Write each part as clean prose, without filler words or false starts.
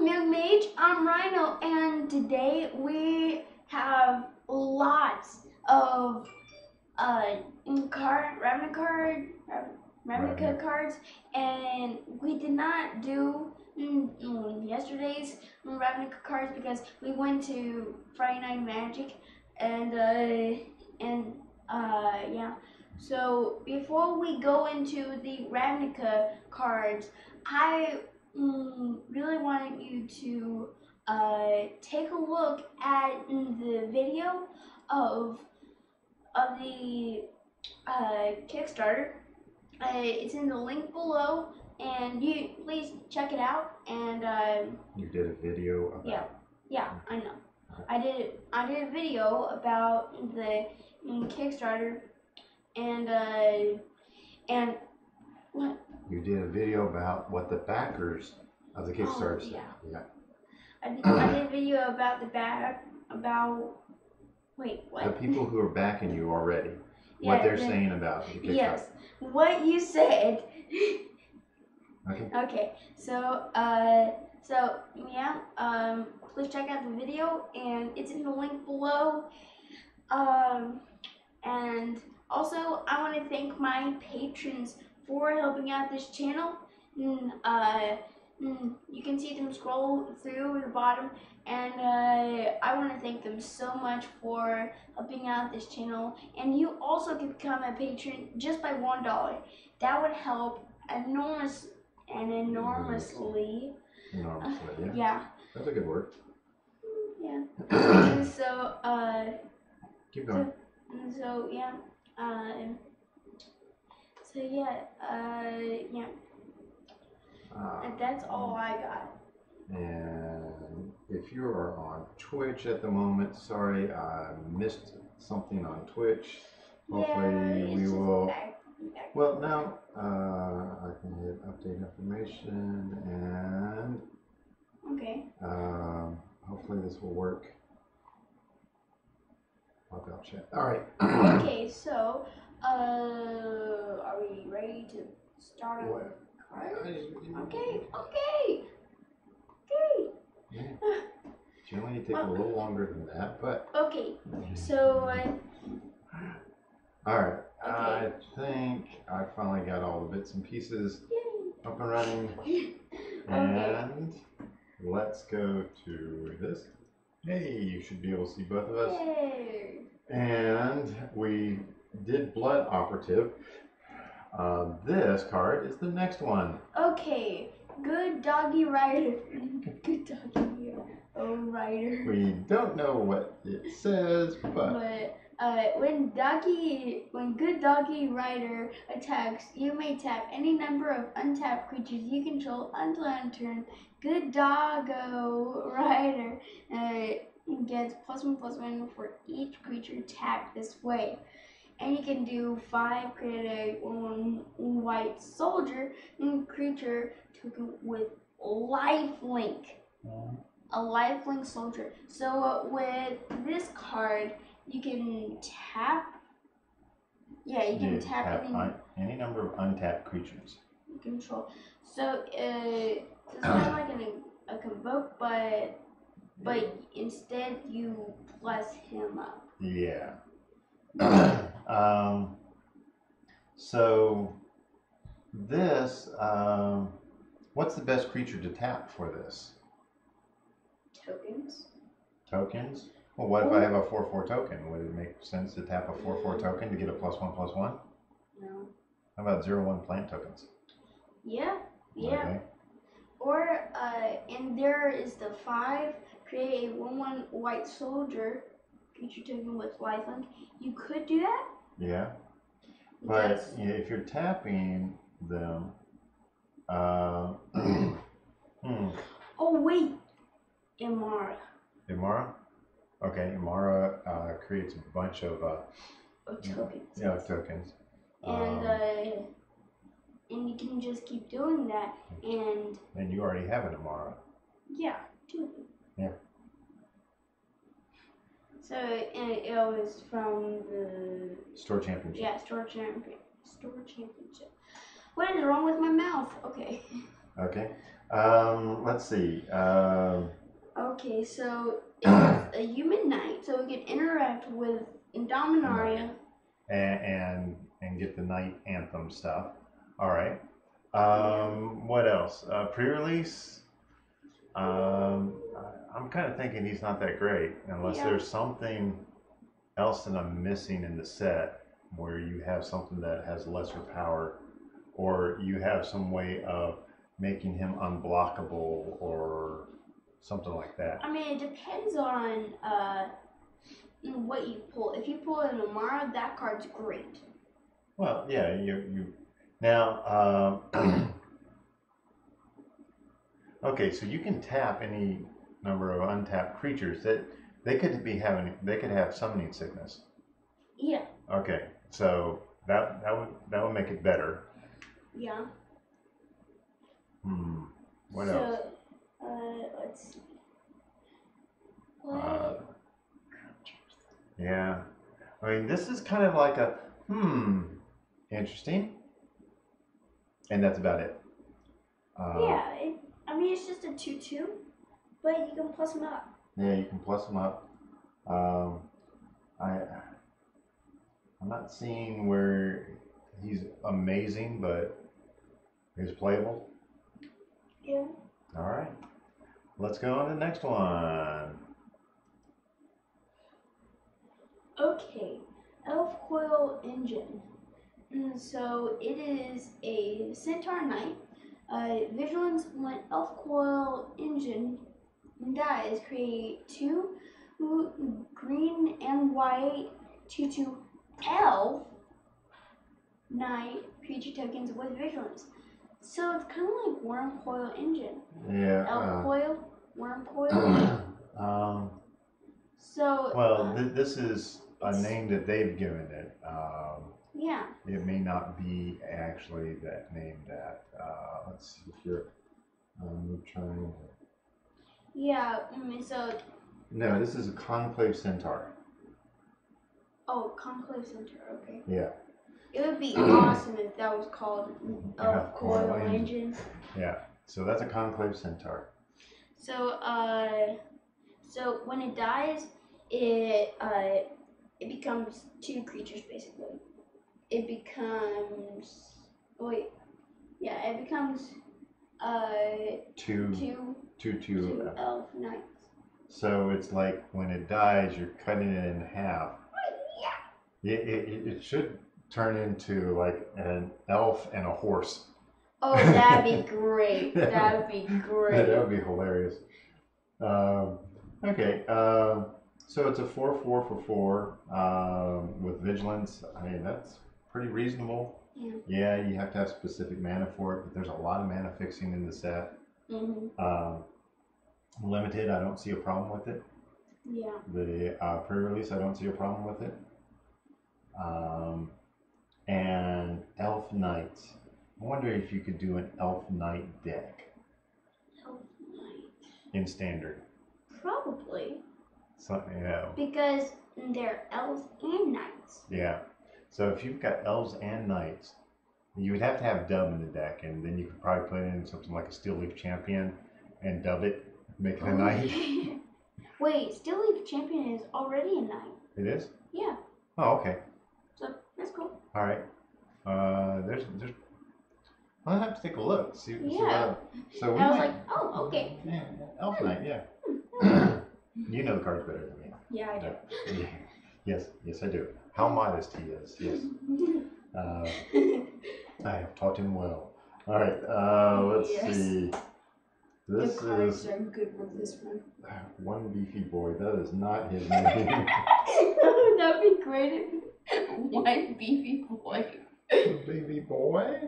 with Young Mage. I'm Rhino, and today we have lots of Ravnica cards, and we did not do yesterday's Ravnica cards because we went to Friday Night Magic, and yeah. So before we go into the Ravnica cards, I really wanted you to take a look at the video of the Kickstarter. It's in the link below, and you please check it out. And you did a video about yeah, I know. I did a video about the Kickstarter, and what? You did a video about what the backers of the Kickstarter said. Yeah. I did a video about wait, what? The people who are backing you already. What they're saying about the Kickstarter. Yes, what you said. Okay. Okay. So yeah. Please check out the video, and it's in the link below. And also, I want to thank my patrons for helping out this channel. You can see them scroll through the bottom, and I want to thank them so much for helping out this channel. And you also can become a patron just by $1. That would help enormously. Enormously, Yeah. That's a good word. Yeah. And so keep going. So yeah. And that's all I got. And if you are on Twitch at the moment, sorry, I missed something on Twitch. Hopefully we will. Well, now I can hit update information, and okay. hopefully this will work. I'll go chat. All right. Okay, so are we ready to start? Okay. Yeah. Generally, take a little longer than that, but okay. So all right. Okay. I think I finally got all the bits and pieces up and running. And let's go to this. Hey, you should be able to see both of us. Yay. And we did Blood Operative. This card is the next one. Okay, Good Doggy Rider. Good Doggy Rider. We don't know what it says, but when Good Doggy Rider attacks, you may tap any number of untapped creatures you control until end turn. Good Doggo Rider gets +1/+1 for each creature tapped this way. And you can do 5, create a 1/1 white soldier creature token with lifelink. A lifelink soldier. So with this card, you can tap. Yeah, you can tap any number of untapped creatures you control. So it's kind of like a convoke, but instead you plus him up. Yeah. So this, what's the best creature to tap for this? Tokens. Tokens? Well, what if I have a 4/4 token? Would it make sense to tap a 4/4 token to get a +1/+1? No. How about 0/1 plant tokens? Yeah. Okay. Or and there is the 5, create a 1/1 white soldier creature token with lifelink. You could do that. Yeah. But if you're tapping them, Oh wait, Imara. Imara? Okay, Imara creates a bunch of tokens. Yeah, tokens. And you can just keep doing that, and you already have an Imara. Yeah, 2 of them. Yeah. So it was from the Store Championship. Yeah, Store Championship. What is wrong with my mouth? Okay. Okay. Let's see. Okay, so it's a human knight, so we can interact with Indominaria. And get the Night Anthem stuff. All right. What else? Pre-release. I'm kind of thinking he's not that great unless there's something else that I'm missing in the set where you have something that has lesser power, or you have some way of making him unblockable or something like that. I mean, it depends on what you pull. If you pull an Amara, that card's great. Well, yeah, you now. Okay, so you can tap any number of untapped creatures that they could have summoning sickness. Yeah. Okay, so that would make it better. Yeah. What else? Let's see. Yeah. I mean, this is kind of like a interesting, and that's about it. I mean, it's just a 2/2, but you can plus them up. Yeah, you can plus them up. I'm not seeing where he's amazing, but he's playable. Yeah. All right. Let's go on to the next one. Okay, Elf Coil Engine. So it is a Centaur Knight. Vigilance, when Elf Coil Engine dies, create 2 green and white 2/2 Elf Knight creature tokens with Vigilance. So it's kind of like Worm Coil Engine. Yeah. Elf Coil, Worm Coil. So. Well, this is a name that they've given it. Yeah. It may not be actually that name that. Let's see here. I'm trying to. Yeah. So. No, this is a Conclave Centaur. Oh, Conclave Centaur. Okay. Yeah. It would be awesome if that was called Coil Engine. Yeah. So that's a Conclave Centaur. So so when it dies, it becomes 2 creatures basically. It becomes it becomes two elf knights. So it's like when it dies, you're cutting it in half. Yeah. It should turn into like an elf and a horse. Oh, that'd be great. That'd be great. That would be hilarious. Okay. So it's a 4/4 for 4 with Vigilance. I mean, that's pretty reasonable. Yeah. Yeah, you have to have specific mana for it, but there's a lot of mana fixing in the set. Limited, I don't see a problem with it. Yeah. The pre-release, I don't see a problem with it. And Elf Knights. I wonder if you could do an Elf Knight deck. Elf Knight. In Standard. Probably. So, because they're elves and knights. Yeah. So if you've got elves and knights, you would have to have dub in the deck, and then you could probably put in something like a Steel Leaf Champion and dub it, make it a knight. Wait, Steel Leaf Champion is already a knight. It is? Yeah. Oh, okay. So that's cool. All right. There's. I'll have to take a look. See yeah. So I was like, oh, okay. Yeah, Elf Knight. Yeah. You know the cards better than me. Yeah, I do. Yeah. Yes, I do. How modest he is. Yes. I have taught him well. All right. Let's see. This the cards are good with this one. One Beefy Boy. That is not his name. That'd be great if One Beefy Boy. Beefy Boy?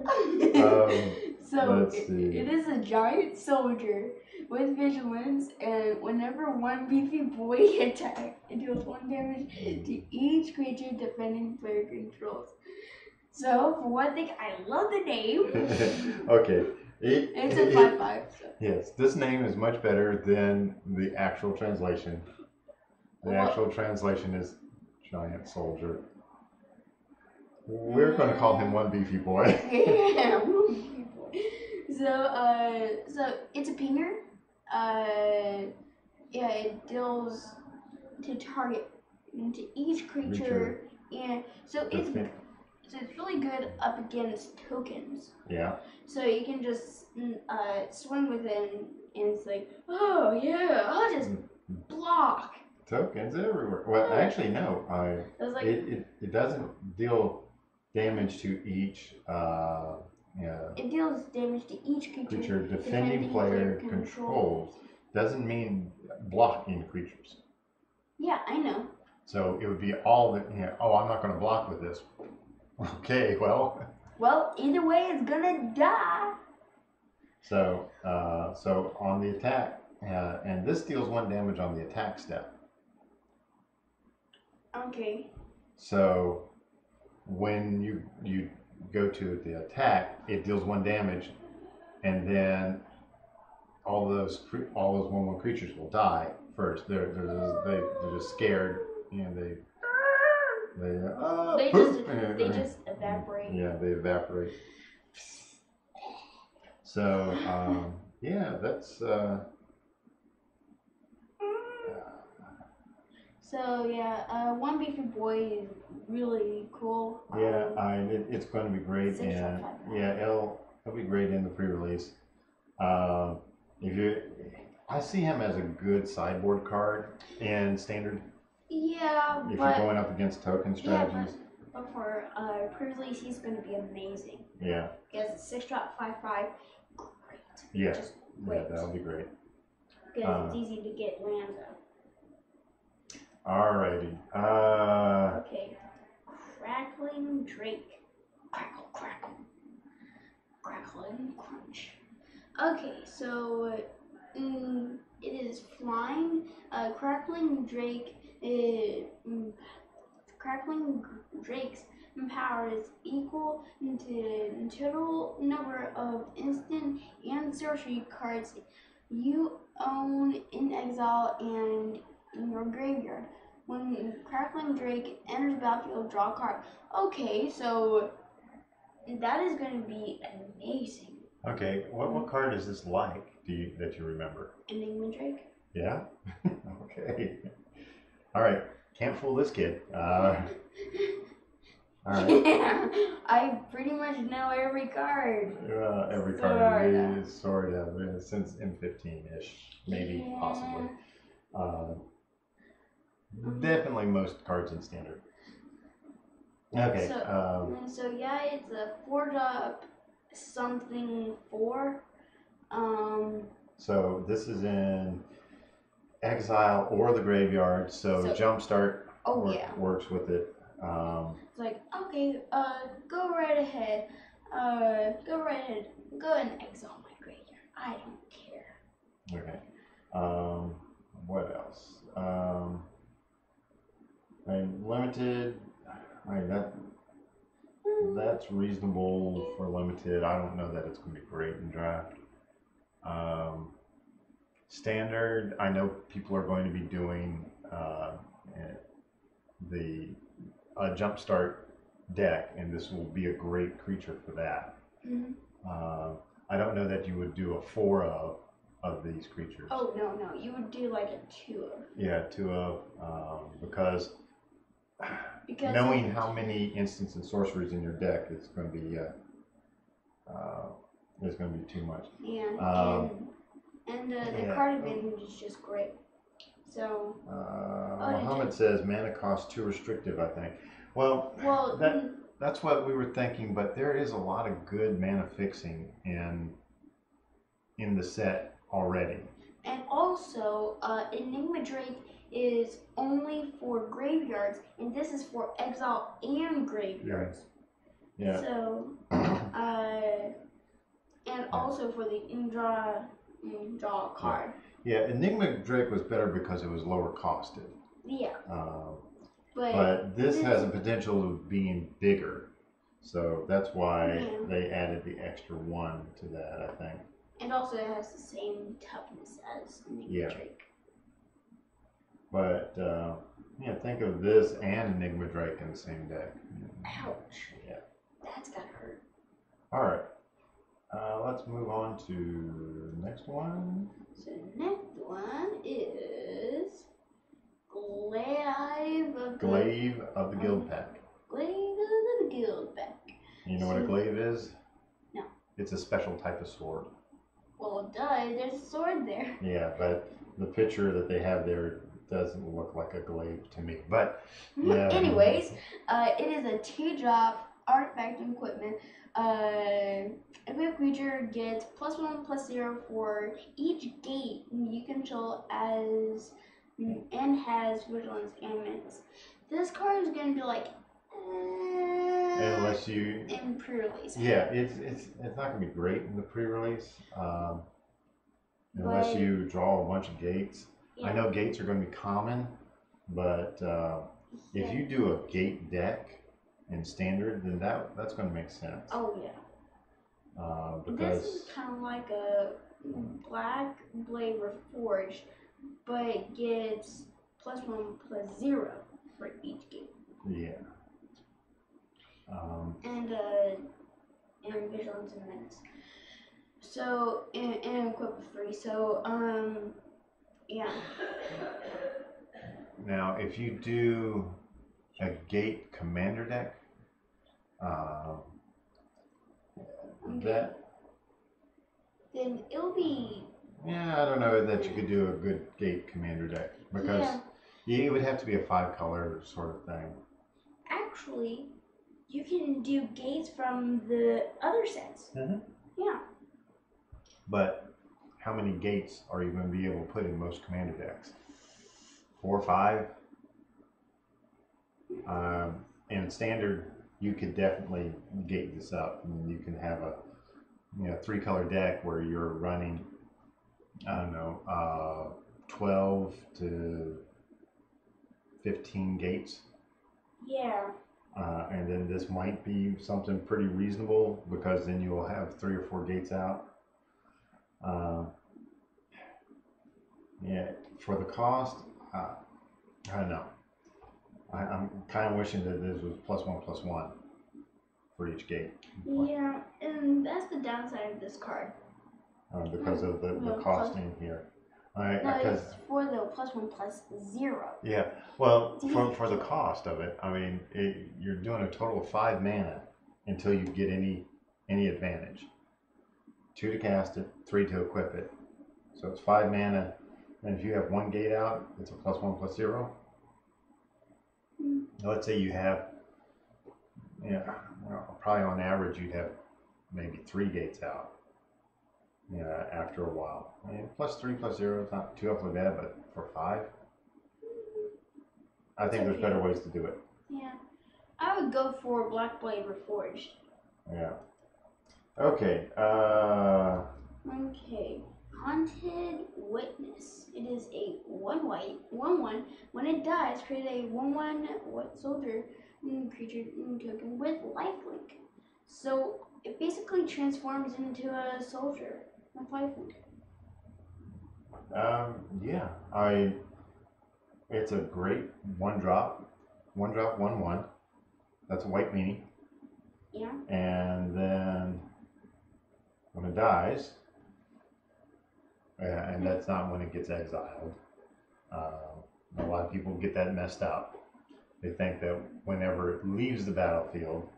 So it is a giant soldier with Vigilance, and whenever one Beefy Boy attacks, it deals 1 damage to each creature defending player controls. So, for one thing, I love the name. Okay. It's a 5/5. So. Yes, this name is much better than the actual translation. The actual translation is giant soldier. We're going to call him One Beefy Boy. Yeah, One Beefy Boy. So, so it's a pinger. Yeah, it deals to target into each creature, and so it's really good up against tokens. Yeah. So you can just swing with it, and it's like, oh yeah, I'll just block. Tokens everywhere. Well, actually, no. It doesn't deal damage to each. It deals damage to each creature defending player controls. Doesn't mean blocking creatures. Yeah, I know. So it would be all that. Oh, I'm not going to block with this. Okay, well. Well, either way, it's gonna die. So on the attack, and this deals 1 damage on the attack step. Okay. So when you go to the attack, it deals 1 damage, and then all those 1/1 creatures will die first. They're just scared, and they just evaporate. Yeah, they evaporate. So yeah, that's. So yeah, one Beefy Boy is really cool. Yeah, it's going to be great, and yeah, it'll be great in the pre-release. I see him as a good sideboard card in standard. Yeah, if you're going up against token strategies. But for pre-release, he's going to be amazing. Yeah. He has a 6-drop 5/5. Great. Yeah. Just great. Yeah, that'll be great. Because it's easy to get lands out. Alrighty. Okay. Crackling Drake. Crackle, crackle. Crackling crunch. Okay, so it is flying. Crackling Drake. Crackling Drake's power is equal to the total number of instant and sorcery cards you own in exile and in your graveyard. When Crackling Drake enters the battlefield, draw a card. Okay, so that is going to be amazing. Okay, what card is this like? That you remember? Nygma Drake. Yeah. Okay. All right. Can't fool this kid. All right. Yeah, I pretty much know every card. Every card is sort of since M15-ish, maybe, possibly. Definitely most cards in standard. Okay. So yeah, it's a 4-drop something 4. So this is in exile or the graveyard. So Jumpstart works with it. It's like, okay, go right ahead. Go and exile my graveyard. I don't care. Okay. What else? Limited. That's reasonable for limited. I don't know that it's going to be great in draft. Standard. I know people are going to be doing the Jumpstart deck, and this will be a great creature for that. Mm-hmm. I don't know that you would do a 4 of these creatures. Oh no, you would do like a 2 of. Yeah, 2 of because knowing how many instants and sorceries in your deck is going to be too much. Yeah, and the card advantage is just great. So Muhammad says mana cost too restrictive, I think. Well that's what we were thinking, but there is a lot of good mana fixing in the set already. And also, Nygma Drake is only for graveyards, and this is for exile and graveyards. Yeah. So, and also for the draw a card. Yeah, Nygma Drake was better because it was lower costed. Yeah. But this has a potential of being bigger, so that's why they added the extra 1 to that, I think. And also it has the same toughness as Nygma Drake. But think of this and Nygma Drake in the same deck. Ouch. Yeah. That's gotta hurt. All right. let's move on to the next one. So next one is Glaive of the Guild Pack. Glaive of the Guild Pack. You know what a glaive is? No. It's a special type of sword. Well, duh, there's a sword there. Yeah, but the picture that they have there doesn't look like a glaive to me. But yeah. Anyways, it is a 2-drop artifact equipment. Every creature gets +1/+0 for each gate you control and has Vigilance and Menace. This card is gonna be like unless you in pre-release. Yeah, it's not gonna be great in the pre-release. Unless you draw a bunch of gates. Yeah. I know gates are going to be common, but if you do a gate deck in standard, then that's going to make sense. Oh yeah. Because this is kind of like a Black Blade Reforged, but it gets +1/+0 for each gate. Yeah. And Vigilance and Menace. So and equip with 3. So yeah. Now, if you do a gate commander deck, then it'll be. Yeah, I don't know that you could do a good gate commander deck because it would have to be a 5-color sort of thing. Actually, you can do gates from the other sets. Mm-hmm. Yeah. But how many gates are you going to be able to put in most commander decks? 4 or 5? In standard, you could definitely gate this up, and you can have a 3-color deck where you're running, I don't know, 12 to 15 gates. Yeah. And then this might be something pretty reasonable because then you'll have 3 or 4 gates out. Yeah, for the cost, I don't know. I'm kind of wishing that this was +1/+1 for each gate. Yeah, and that's the downside of this card. Because of the costing here. No, it's for the +1/+0. Yeah, well, for the cost of it, I mean, you're doing a total of 5 mana until you get any advantage. 2 to cast it, 3 to equip it. So it's 5 mana, and if you have 1 gate out, it's a +1/+0. Let's say you have, probably on average you'd have maybe 3 gates out. After a while. I mean, +3/+0 is not too awfully bad, but for 5, I think there's better ways to do it. Yeah, I would go for Black Blade Reforged. Yeah. Okay. Okay. Haunted Witness. It is a 1/white, 1/1. When it dies, create a 1/1 white soldier creature token with lifelink. So it basically transforms into a soldier with lifelink. Yeah. It's a great 1-drop, 1/1. That's a white meanie. Yeah. And then when it dies, and that's not when it gets exiled. A lot of people get that messed up. They think that whenever it leaves the battlefield,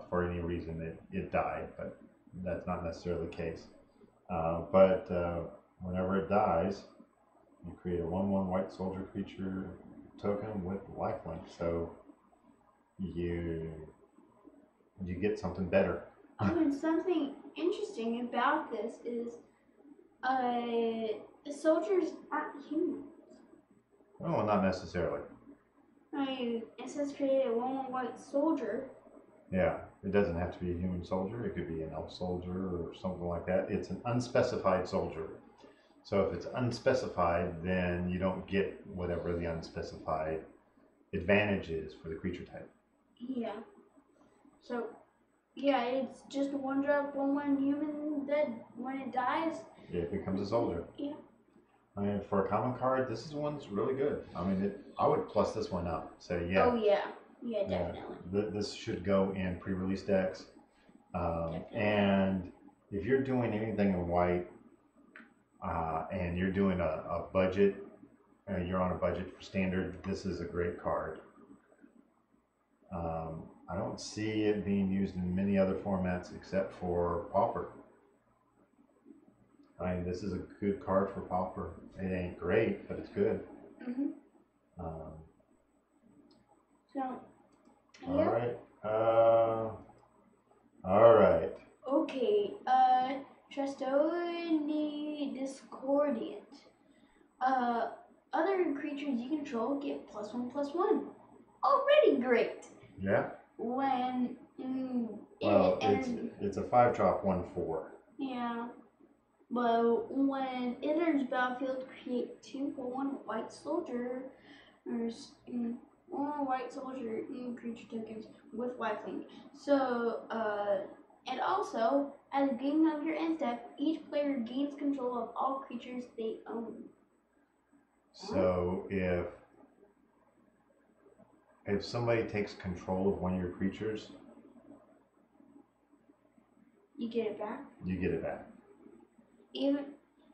for any reason, it died, but that's not necessarily the case. But whenever it dies, you create a 1/1 white soldier creature token with lifelink. So you get something better. And something interesting about this is the soldiers aren't humans. Oh, not necessarily. I mean, it says create a 1/1 white soldier. Yeah, it doesn't have to be a human soldier. It could be an elf soldier or something like that. It's an unspecified soldier. So if it's unspecified, then you don't get whatever the unspecified advantage is for the creature type. Yeah. So, yeah, it's just a 1-drop, 1/1 human that when it dies, it becomes a soldier. Yeah. I mean, for a common card, this is one that's really good. I mean, I would plus this one up. So yeah. Oh yeah. Yeah, definitely. This should go in pre-release decks. And if you're doing anything in white, and you're doing a budget, you're on a budget for standard, this is a great card. I don't see it being used in many other formats except for Pauper. I mean, this is a good card for Pauper. It ain't great, but it's good. Mm-hmm. So, yeah. All right. Okay, Trostani Discordiant. Other creatures you control get +1/+1. Already great. Yeah. When it's a 5-drop 1/4. Yeah. But when it enters battlefield, create 2 for 1 white soldier. There's 1 white soldier creature tokens with lifelink. So, and also, at the beginning of your end step, each player gains control of all creatures they own. So if somebody takes control of one of your creatures, you get it back. You get it back. Even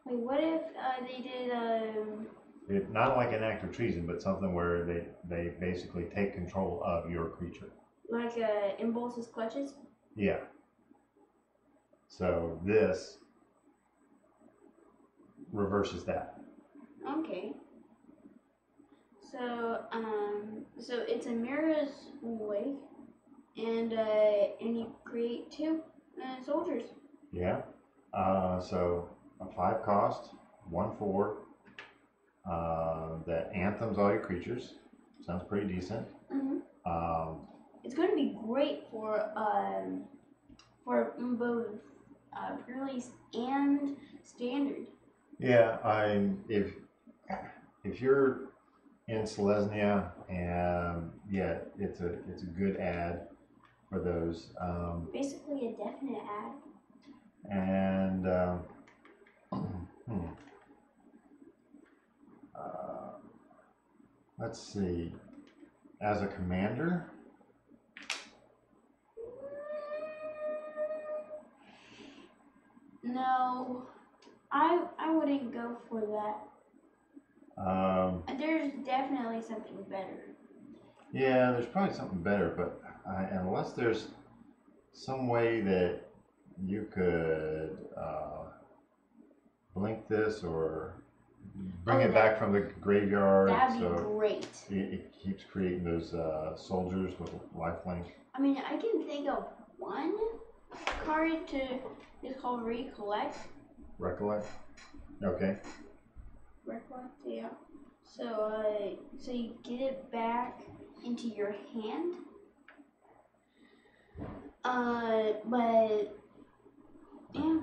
what if they did not like an act of treason, but something where they basically take control of your creature. Like Impulse's Clutches? Yeah. So this reverses that. Okay. So so it's a Mirror's Wake, and you create 2 soldiers. Yeah. So a 5 cost, 1/4. That anthems all your creatures. Sounds pretty decent. Mm-hmm. It's going to be great for both pre-release and standard. Yeah, if you're in Selesnya, and yeah, it's a good ad for those. Basically a definite ad. And let's see, as a commander, no, I wouldn't go for that. There's definitely something better. Yeah, there's probably something better, but unless there's some way that you could blink this or bring it back from the graveyard. That'd be great. It keeps creating those soldiers with lifelink. I mean, I can think of one card it's called Recollect. Recollect? Okay. Recollect, yeah. So, so you get it back into your hand. But yeah.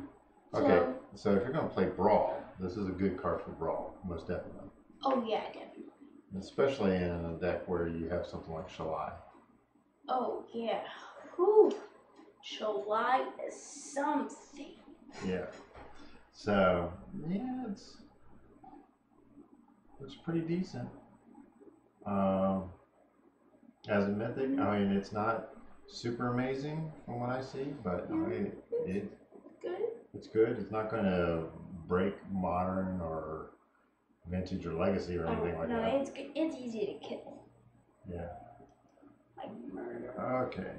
Okay, so if you're gonna play Brawl, this is a good card for Brawl, most definitely. Oh yeah, definitely. Especially in a deck where you have something like Shalai. Oh yeah. Whew. Shalai is something. Yeah. So yeah, looks pretty decent. As a mythic, I mean, it's not super amazing from what I see, but I mean, it's good. It's good. It's not going to break Modern or Vintage or Legacy or anything like that. No, it's easy to kill. Yeah. Like murder. Okay.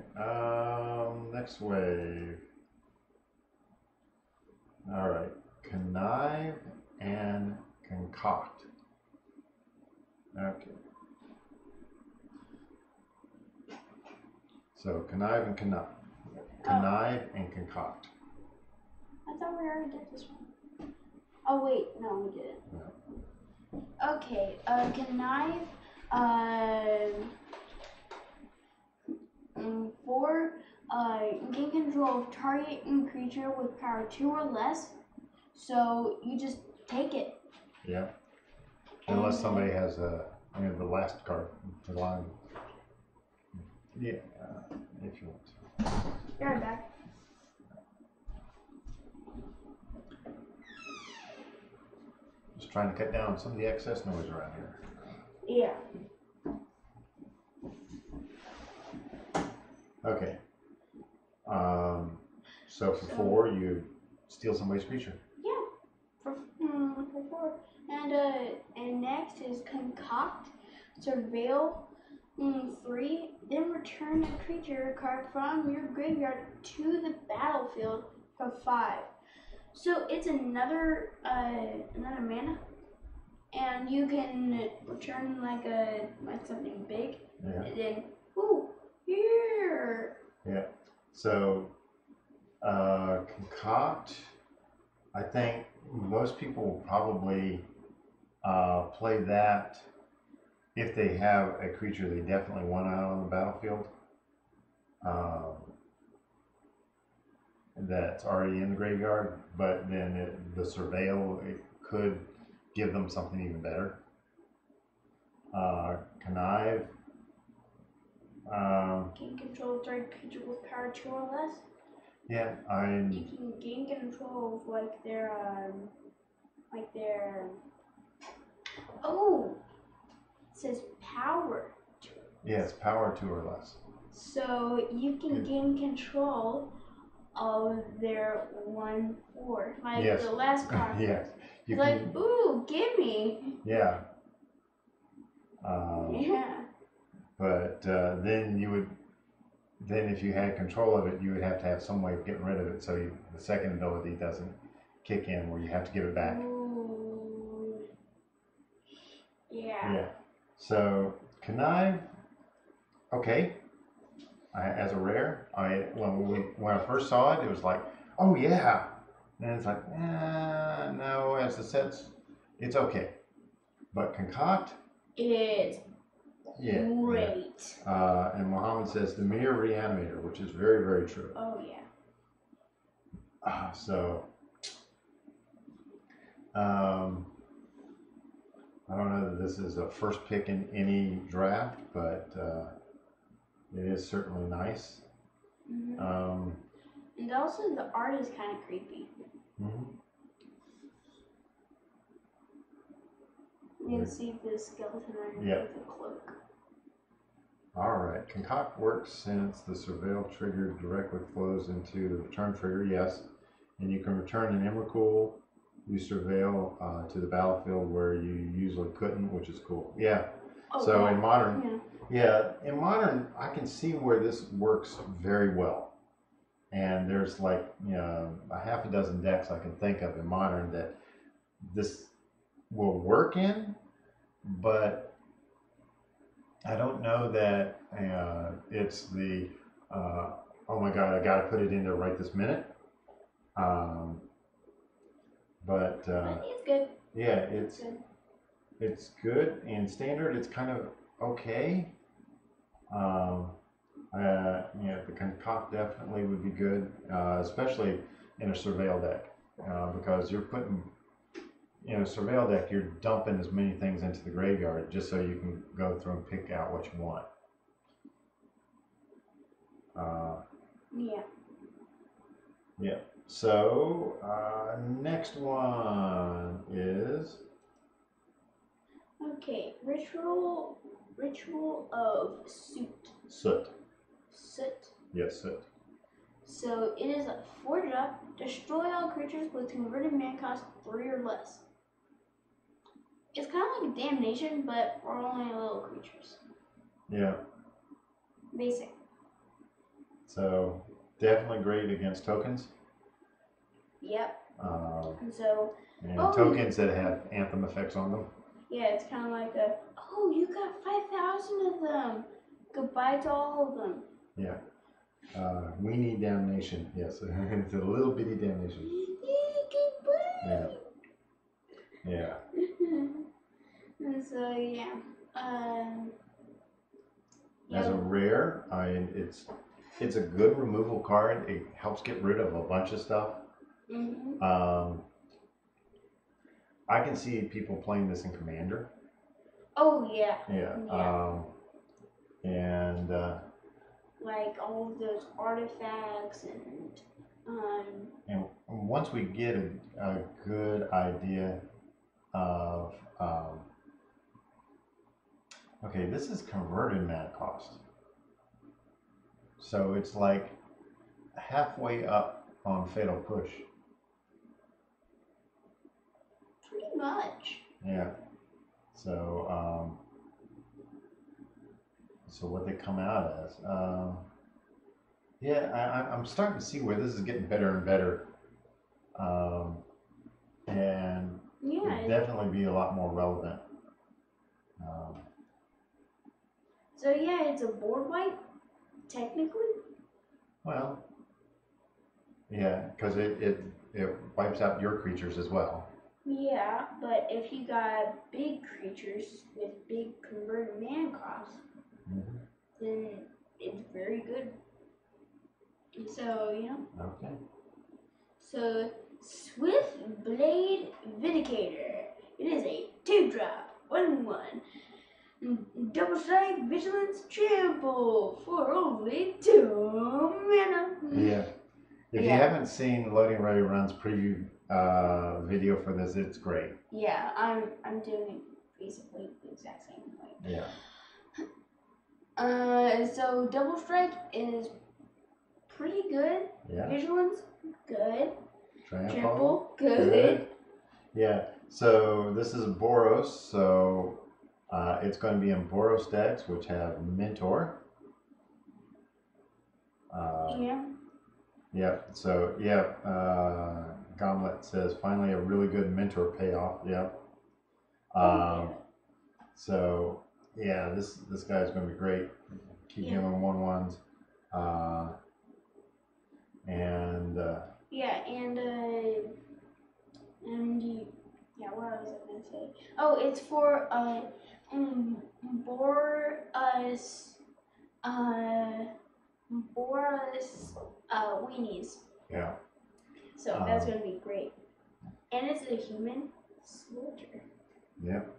Next wave. All right. Connive and Concoct. Okay. So Connive and Connive and Concoct. I thought we already did this one. Oh wait, no, we didn't. No. Okay, Connive, gain control of target creature with power 2 or less. So you just take it. Yeah. Unless somebody has the last card to line. Yeah, if you want to. Be right back. Just trying to cut down some of the excess noise around here. Yeah. Okay. So for 4, you steal somebody's creature. Yeah, for 4. And next is Concoct, Surveil, 3. Then return a creature card from your graveyard to the battlefield for 5. So it's another mana, and you can return like something big, Yeah. and then here. Yeah. So Concoct, I think most people will probably play that if they have a creature they definitely want out on the battlefield. That's already in the graveyard, but then the Surveil, it could give them something even better. Connive. Gain control of target creature with power 2 or less. Yeah, You can gain control of oh, it says power 2. Yeah, it's power 2 or less. So you can gain control of their 1/4, like yes. the last card. Yes. It's like, ooh, gimme. Yeah. Yeah. But then if you had control of it, you would have to have some way of getting rid of it, so the second ability doesn't kick in, where you have to give it back. Ooh. Yeah. Yeah. So Connive, okay. As a rare, when I first saw it, it was like, oh yeah, and it's like, no. As the sets, it's okay, but Concoct, it's great. Yeah. And Muhammad says the Mirror Reanimator, which is very, very true. Oh yeah. I don't know that this is a first pick in any draft, but it is certainly nice. Mm-hmm. And also the art is kind of creepy. Mm-hmm. You can see the skeleton underneath the cloak. Alright, Concoct works since the Surveil trigger directly flows into the return trigger, yes. And you can return an Emrakul, you Surveil to the battlefield where you usually couldn't, which is cool. Yeah. Oh, so yeah. in Modern, in Modern, I can see where this works very well. And there's like, a half a dozen decks I can think of in Modern that this will work in, but I don't know that it's the oh my god, I gotta put it in there right this minute. But it's good. Yeah, it's good. In Standard, it's kind of okay. The Concoct definitely would be good, especially in a Surveil deck, because you're putting, in a Surveil deck, you're dumping as many things into the graveyard just so you can go through and pick out what you want. Yeah. So, next one is... Okay, Ritual of Soot. Soot. Soot. Yes, Soot. So it is a 4-drop. Destroy all creatures with converted mana cost 3 or less. It's kind of like Damnation, but for only little creatures. Yeah. Basic. So definitely great against tokens. Yep. And tokens that have anthem effects on them. Yeah, it's kind of like you got 5,000 of them. Goodbye to all of them. Yeah. We need Damnation. Yes, it's a little bitty Damnation. Goodbye. Yeah. And so yeah. As a rare, it's a good removal card. It helps get rid of a bunch of stuff. Mm-hmm. I can see people playing this in Commander. Oh yeah. Yeah. And like all of those artifacts and once we get a good idea of okay, this is converted mana cost, so it's like halfway up on Fatal Push. much. Yeah. So, so what they come out as? Yeah, I'm starting to see where this is getting better and better, and Yeah. it'd definitely be a lot more relevant. So yeah, it's a board wipe, technically. Well, yeah, because it wipes out your creatures as well. Yeah, but if you got big creatures with big converted mana costs, then it's very good. So, you know. Okay. So, Swiftblade Vindicator. It is a 2-drop, 1/1. Double strike, vigilance, trample for only 2 mana. Yeah. If you haven't seen Loading Ready Run's preview video for this, it's great. Yeah, I'm doing basically the exact same way. Yeah. So double strike is pretty good. Yeah. Vigilance, good. Trample, good. Yeah. So this is Boros, so it's going to be in Boros decks, which have Mentor. Yeah. Yep. So yeah, Gauntlet says finally a really good Mentor payoff. Yep. So yeah, this guy's going to be great. Keep giving 1/1s. Yeah, what was I gonna say? Oh, it's for Boris weenies. Yeah. So that's gonna be great. And it's a human soldier. Yep.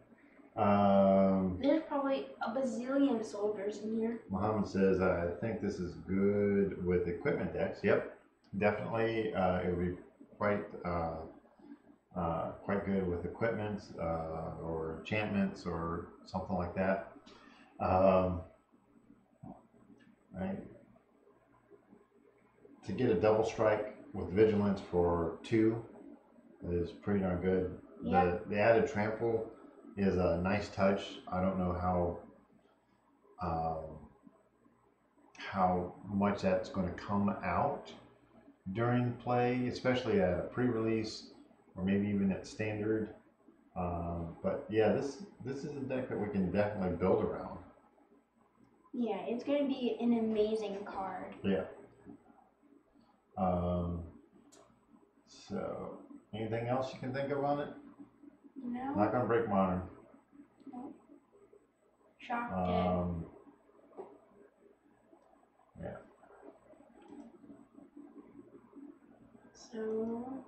There's probably a bazillion soldiers in here. Muhammad says, I think this is good with equipment decks. Yep, definitely. It would be quite good with equipment or enchantments or something like that. Right. To get a double strike with vigilance for 2 is pretty darn good. Yep. The added trample is a nice touch. I don't know how much that's going to come out during play, especially at a pre-release or maybe even at standard. But yeah, this is a deck that we can definitely build around. Yeah, it's going to be an amazing card. Yeah. So, anything else you can think of on it? No. Not going to break modern. No. Shocked it. Yeah. So,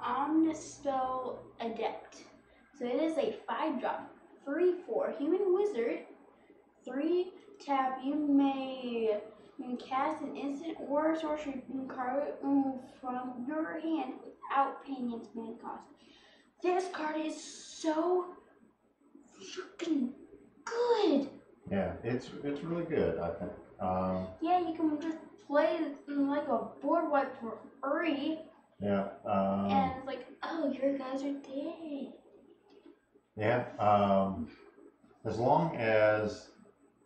Omnispell Adept. So it is a 5-drop, 3/4 human wizard. 3 tap. You may cast an instant or a sorcery card from your hand without paying its mana cost. This card is so freaking good. Yeah, it's really good, I think. Yeah, you can just play like a board wipe for free. Yeah. And it's like, oh, your guys are dead. Yeah. As long as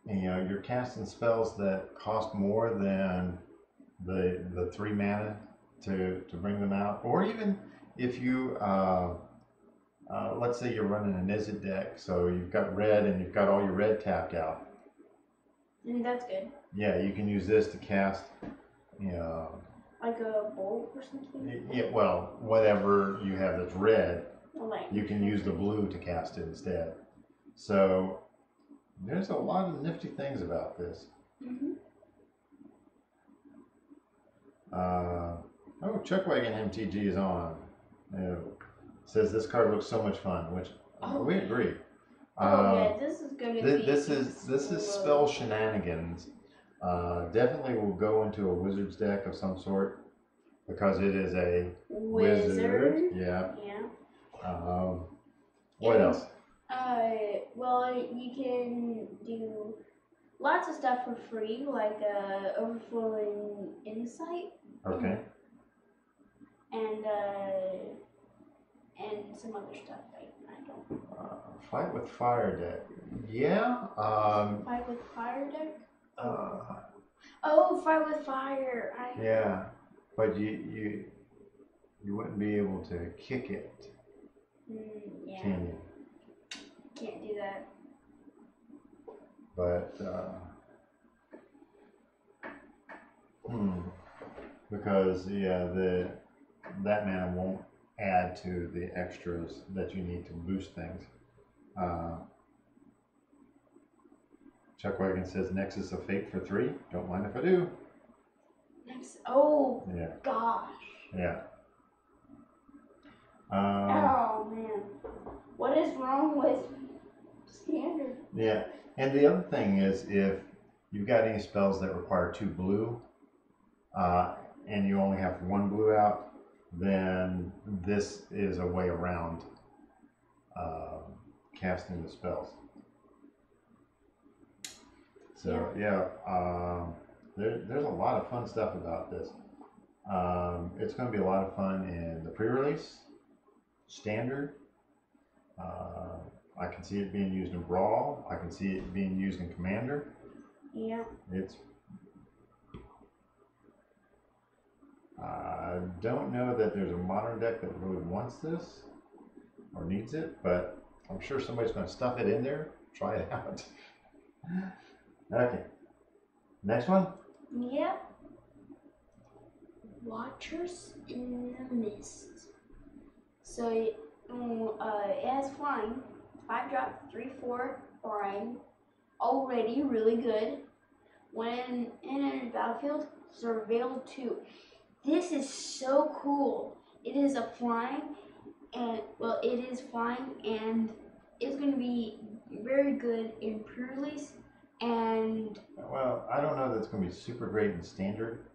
you're casting spells that cost more than the 3 mana to bring them out, or even if you let's say you're running an Izzet deck, so you've got red and you've got all your red tapped out. That's good. Yeah, you can use this to cast, like a bolt or something. Yeah, well, whatever you have that's red, you can use the blue to cast it instead. So there's a lot of nifty things about this. Oh, Chuckwagon MTG is on. Says this card looks so much fun, which we agree. Yeah, this is gonna be. This is spell shenanigans. Definitely will go into a wizard's deck of some sort because it is a wizard. Yeah. What else? Well, you can do lots of stuff for free, like overflowing insight. Okay. And some other stuff. I don't. Fight with fire deck. Yeah. Fight with fire deck. Oh, fight with fire. Yeah, but you wouldn't be able to kick it. Yeah. Can you? Can't do that. But because yeah, that mana won't add to the extras that you need to boost things. Chuck Wagon says Nexus of Fate for 3. Don't mind if I do. Oh yeah. Gosh. Yeah. Oh man, what is wrong with standard? Yeah, and the other thing is if you've got any spells that require 2 blue, and you only have 1 blue out, then this is a way around casting the spells. So there's a lot of fun stuff about this. It's going to be a lot of fun in the pre-release, standard. I can see it being used in Brawl. I can see it being used in Commander. Yeah. I don't know that there's a modern deck that really wants this or needs it, but I'm sure somebody's going to stuff it in there, try it out. Okay. Next one? Yep. Watchers in the Mist. So it has flying. 5-drop, 3/4 flying. Already really good. When in a battlefield, surveil 2. This is so cool. It is a flying, and well, it is flying, and it's going to be very good in pre-release. And well, I don't know that it's going to be super great in standard.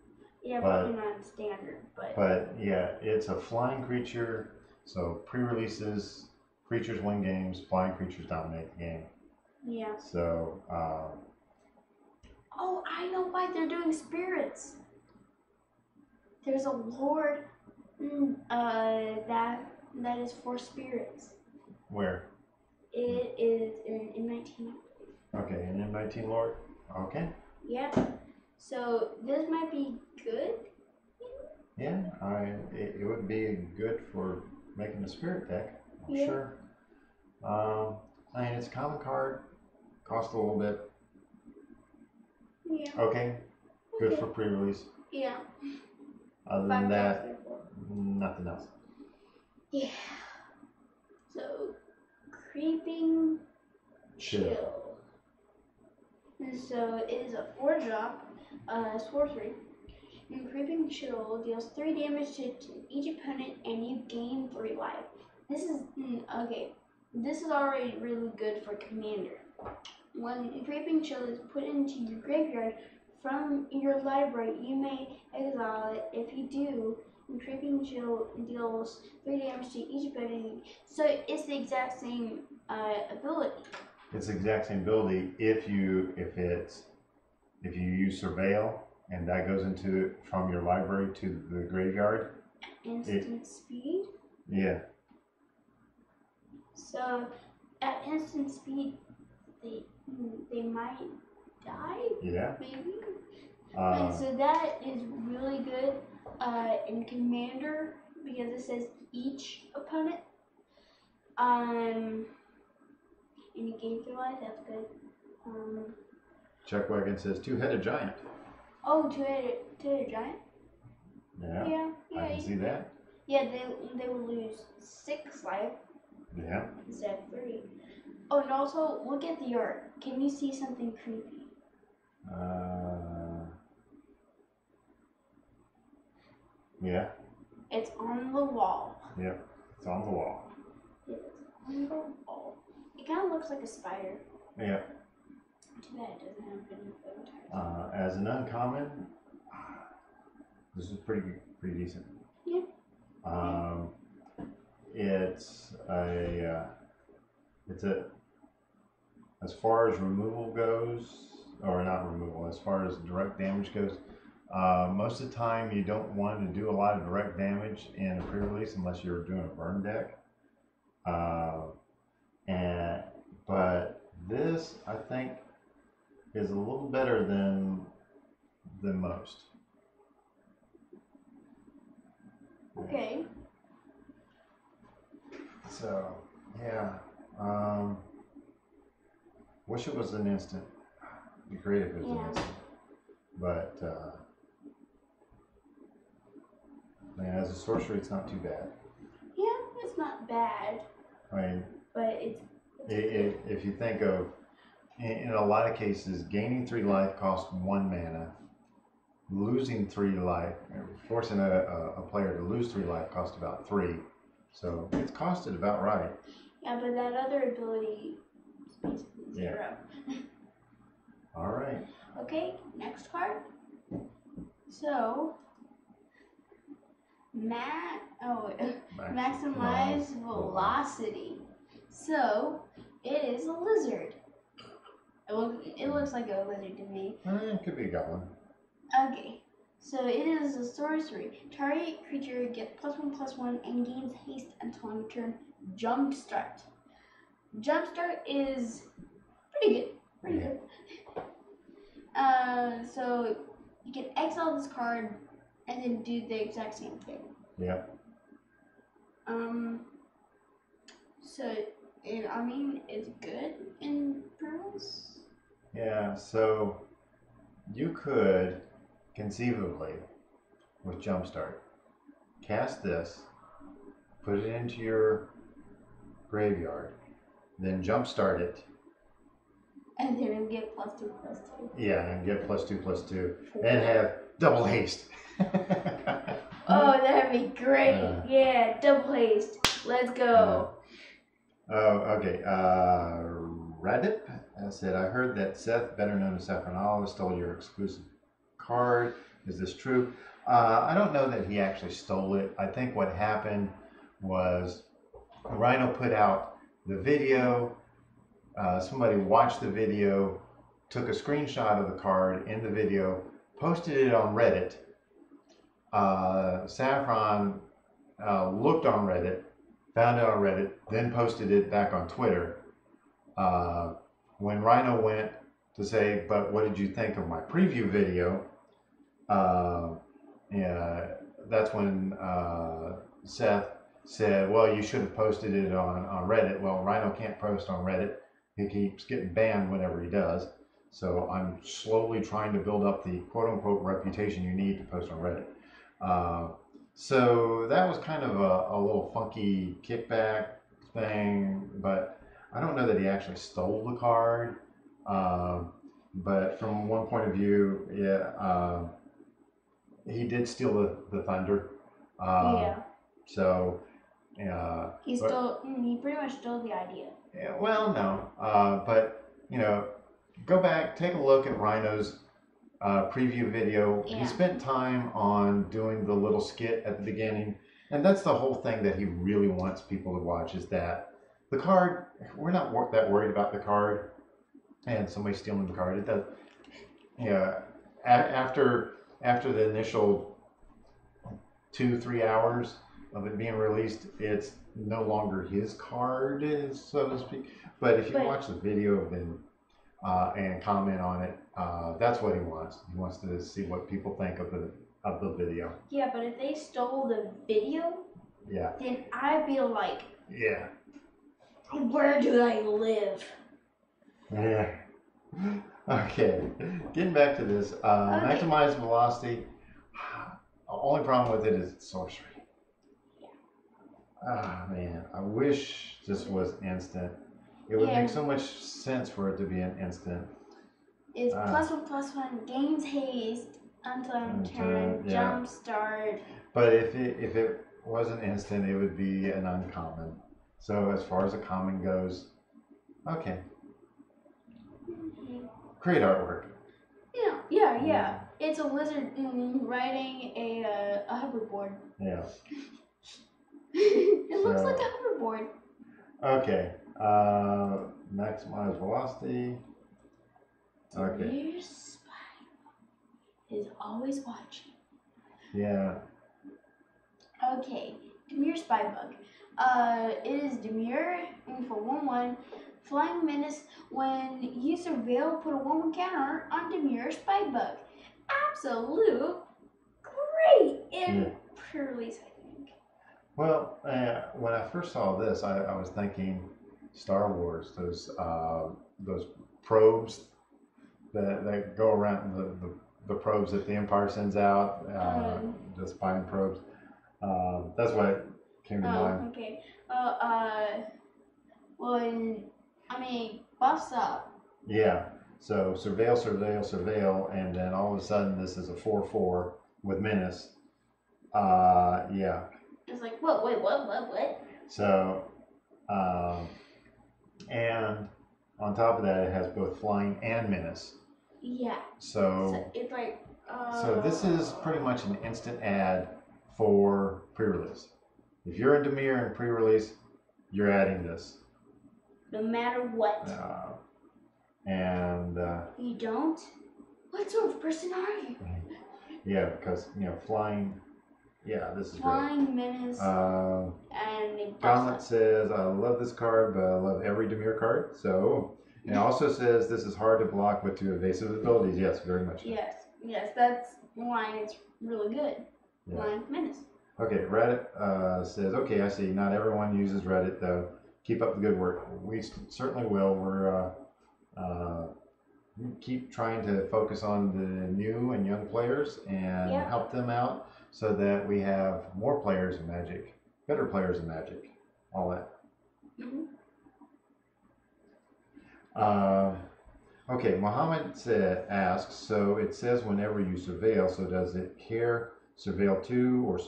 Yeah, probably not in standard, but yeah, it's a flying creature. So pre-releases, creatures win games. Flying creatures dominate the game. Yeah. So. Oh, I know why they're doing spirits. There's a lord that is for spirits. Where? It is in 19. Okay, an M19 Lord. Okay. Yeah. So this might be good. Yeah, it would be good for making a spirit deck. I'm sure. I mean, it's a common card. Cost a little bit. Yeah. Okay. Good for pre-release. Yeah. Other than that, nothing else. Yeah. So, Creeping Chill. And so it is a 4-drop, sorcery. And Creeping Chill deals 3 damage to each opponent, and you gain 3 life. This is okay. This is already really good for Commander. When Creeping Chill is put into your graveyard from your library, you may exile it. If you do, Creeping Chill deals 3 damage to each opponent. So it's the exact same ability. It's the exact same ability if you use Surveil and that goes into from your library to the graveyard. Instant speed. Yeah. So at instant speed, they might die. Yeah. Maybe. And so that is really good in Commander because it says each opponent. And you gain 3 life. That's good. Chuck Wagon says 2-headed giant. Oh, two-headed giant. Yeah. I can see that. Yeah, they will lose 6 life. Yeah. Instead of 3. Oh, and also look at the art. Can you see something creepy? Yeah. It's on the wall. Yep. It's on the wall. It's on the wall. It kind of looks like a spider. Yeah. Too bad it doesn't have any photos. As an uncommon, this is pretty decent. Yeah. It's as far as removal goes, or not removal, as far as direct damage goes, most of the time you don't want to do a lot of direct damage in a pre-release unless you're doing a burn deck. But this, I think, is a little better than most. Okay. So, yeah. Wish it was an instant. It'd be great if it was an instant. But, man, as a sorcery, it's not too bad. Yeah, it's not bad. I mean, but it's if you think of, in a lot of cases, gaining 3 life costs 1 mana. Losing 3 life, forcing a player to lose 3 life costs about 3. So it's costed about right. Yeah, but that other ability is basically 0. Yeah. All right. Okay, next card. So, maximize velocity. So, it is a lizard. It looks like a lizard to me. It could be a goblin. Okay, so it is a sorcery. Target creature gets +1/+1 and gains haste until end of turn. Jumpstart. Jumpstart is pretty good. Pretty good. So you can exile this card and then do the exact same thing. Yeah. So I mean, it's good in pros. Yeah. So you could conceivably, with Jumpstart, cast this, put it into your graveyard, then Jumpstart it. And then get +2/+2. Yeah, and get +2/+2, and have double haste. Oh, that'd be great. Yeah, double haste. Let's go. Oh, okay. Adept said, I heard that Seth, better known as Saffron, stole your exclusive card. Is this true? I don't know that he actually stole it. I think what happened was Rhino put out the video. Somebody watched the video, took a screenshot of the card in the video, posted it on Reddit. Saffron looked on Reddit, found it on Reddit, then posted it back on Twitter. When Rhino went to say, but what did you think of my preview video? That's when Seth said, well, you should have posted it on Reddit. Well, Rhino can't post on Reddit. He keeps getting banned whenever he does. So I'm slowly trying to build up the quote-unquote reputation you need to post on Reddit. So that was kind of a little funky kickback thing, but I don't know that he actually stole the card. But from one point of view, yeah, he did steal the thunder. Yeah. So, he pretty much stole the idea. Yeah, well, no, but you know, go back, take a look at Rhino's preview video. Yeah. He spent time on doing the little skit at the beginning, and that's the whole thing that he really wants people to watch, is that the card, we're not that worried about the card and somebody stealing the card. It does, after the initial 2-3 hours of it being released, it's no longer his card, so to speak. But if you watch the video then and comment on it, that's what he wants. He wants to see what people think of the video. Yeah, but if they stole the video, yeah, then I'd be like, yeah, where do I live? Yeah. Okay, getting back to this, maximize velocity. Only problem with it is it's sorcery. Ah, man, I wish this was instant. It would make so much sense for it to be an instant. It's +1/+1, gains haste until end turn, Jumpstart. But if it was an instant, it would be an uncommon. So as far as a common goes, okay. Great artwork. Yeah. It's a lizard riding a hoverboard. Yeah. It looks like a hoverboard. Okay. Maximize velocity. Okay. Your spy is always watching. Yeah. Okay. Demure Spybug. It is Demure for 1/1. Flying Menace. When you surveil, put a 1/1 counter on Demure Spybug. Absolute great in pre-release, I think. Well, when I first saw this, I was thinking Star Wars. Those probes that go around the probes that the Empire sends out, the spying probes. That's what came to mind. Okay. Buffs up. Yeah. So surveil, surveil, surveil, and then all of a sudden this is a 4/4 with menace. Yeah. It's like what? So, and on top of that, it has both flying and menace. Yeah. So it's like. So this is pretty much an instant add for pre-release. If you're in Demure and pre-release, you're adding this. No matter what. You don't? What sort of person are you? Yeah, because flying. Yeah, this is flying great. Menace. And Gauntlet says, I love this card, but I love every Demure card. So, it also says this is hard to block with 2 evasive abilities. Yes, very much. Yes, that's why it's really good. Yeah. Flying Menace. Okay, Reddit says, okay, I see. Not everyone uses Reddit, though. Keep up the good work. We certainly will. We keep trying to focus on the new and young players and help them out so that we have more players in Magic, better players in Magic, all that. Okay, Mohammed asks, so it says whenever you surveil, so does it care surveil 2 or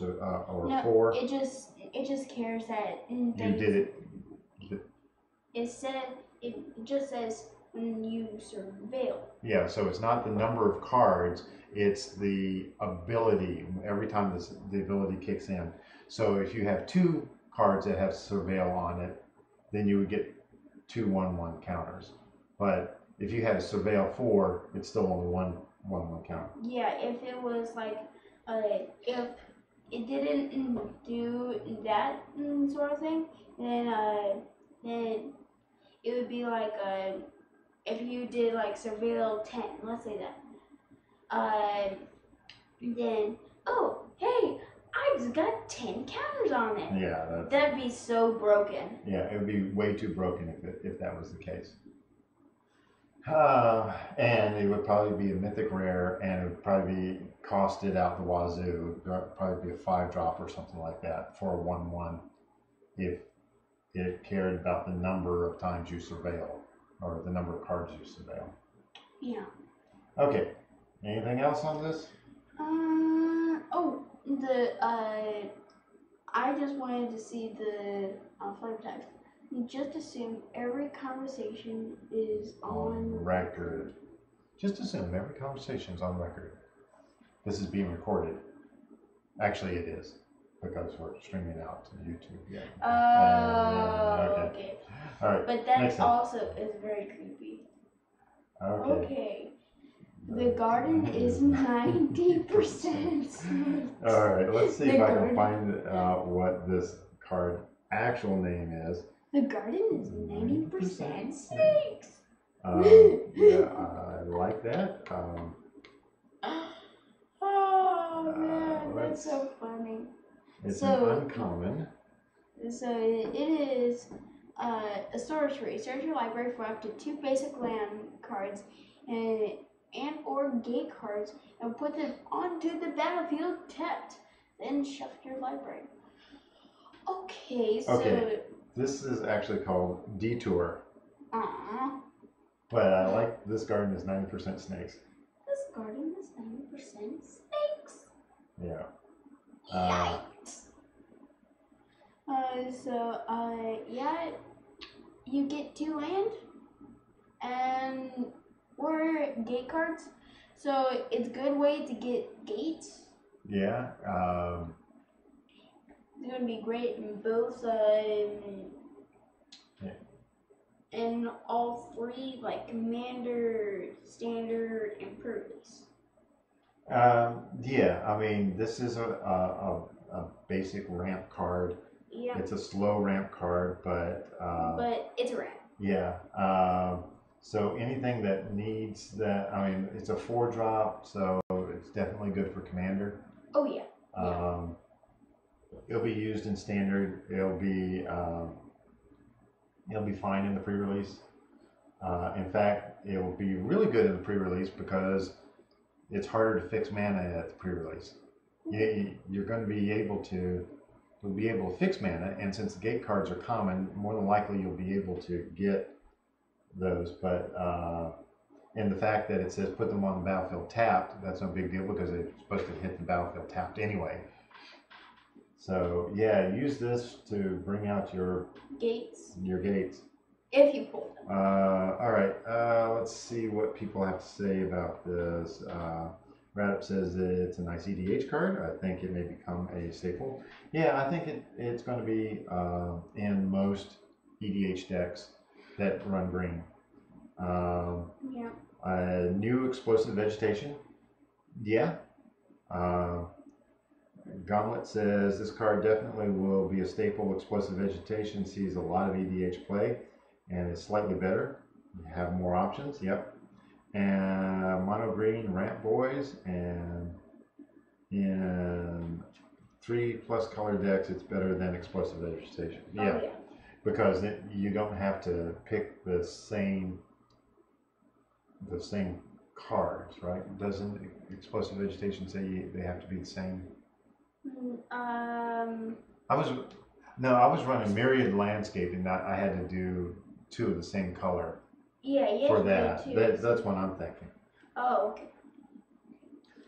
4? It just cares that you did it. It just says when you surveil. Yeah, so it's not the number of cards, it's the ability. Every time the ability kicks in. So if you have 2 cards that have surveil on it, then you would get 2 1/1 counters. But if you had a surveil 4, it's still only 1 1/1 counter. Yeah, if it was like if it didn't do that sort of thing, then it would be like if you did like surveil 10, let's say that, then hey, I just got 10 counters on it. Yeah, that'd be so broken. Yeah, it would be way too broken if that was the case. And it would probably be a mythic rare, and it would probably be costed out the wazoo. It would probably be a 5-drop or something like that for a 1/1 if it cared about the number of times you surveil or the number of cards you surveil. Yeah. Okay. Anything else on this? I just wanted to see the flavor text. Just assume every conversation is on record. Just assume every conversation is on record. This is being recorded. Actually, it is, because we're streaming out to YouTube. Yeah. Okay. All right. But that also is very creepy. Okay. The garden is 90% snakes. All right. Let's see if I can find out what this card's actual name is. The garden is 90% snakes. Yeah, I like that. Oh man, that's so funny. It's an uncommon. So it is a sorcery. Search your library for up to 2 basic land cards and or gate cards and put them onto the battlefield tapped. Then shuffle your library. Okay. This is actually called Detour. But I like this garden is 90% snakes. This garden is 90% snakes. Yeah. Yikes. You get 2 land and or gate cards. So it's a good way to get gates. Yeah. It's gonna be great in both in all 3, like Commander, Standard, and Purpose. Yeah, I mean, this is a a basic ramp card. Yeah. It's a slow ramp card, but it's a ramp. Yeah. So anything that needs that, I mean, it's a 4-drop, so it's definitely good for commander. Oh yeah. It'll be used in standard. It'll be fine in the pre-release. In fact, it will be really good in the pre-release because it's harder to fix mana at the pre-release. You're going to be able to fix mana, and since the gate cards are common, more than likely you'll be able to get those. But and the fact that it says put them on the battlefield tapped, that's no big deal because they're supposed to hit the battlefield tapped anyway. So yeah, use this to bring out your gates. If you pull them. All right. Let's see what people have to say about this. Adept says that it's a nice EDH card. I think it may become a staple. Yeah, I think it's going to be in most EDH decks that run green. New explosive vegetation. Yeah. Gauntlet says this card definitely will be a staple. Explosive vegetation sees a lot of EDH play and is slightly better. You have more options. Yep. And mono green ramp boys, and in 3+ color decks it's better than explosive vegetation. Yeah. Oh, yeah. Because you don't have to pick the same cards, right? Doesn't explosive vegetation say they have to be the same? I was running Myriad Landscaping. I had to do 2 of the same color. Yeah, for that. That's what I'm thinking. Oh, okay.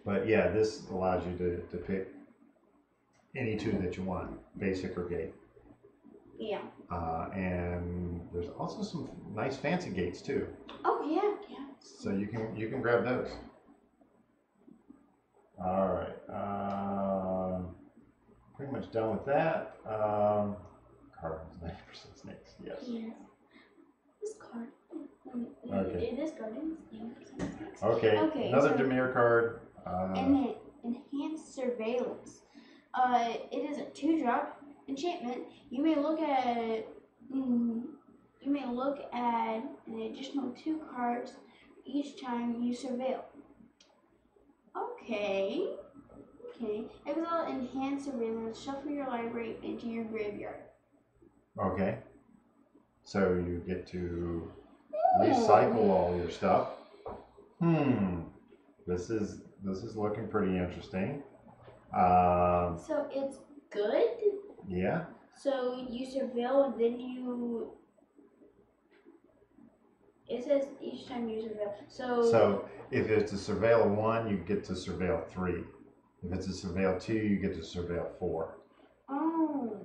But yeah, this allows you to pick any 2 that you want, basic or gate. Yeah. And there's also some nice fancy gates too. Oh yeah. So you can grab those. All right. Pretty much done with that. Cards, 90% snakes. Yes. This card. Okay. This card is 90% snakes. Okay. Another Dimir card. Enhanced Surveillance. It is a 2-drop enchantment. You may look at an additional 2 cards each time you surveil. Okay. Exile Enhanced Surveillance. Shuffle your library into your graveyard. Okay. So you get to recycle all your stuff. This is looking pretty interesting. So it's good? Yeah. So you surveil and then you... It says each time you surveil. So if it's a surveil 1, you get to surveil 3. If it's a surveil 2, you get to surveil 4. Oh.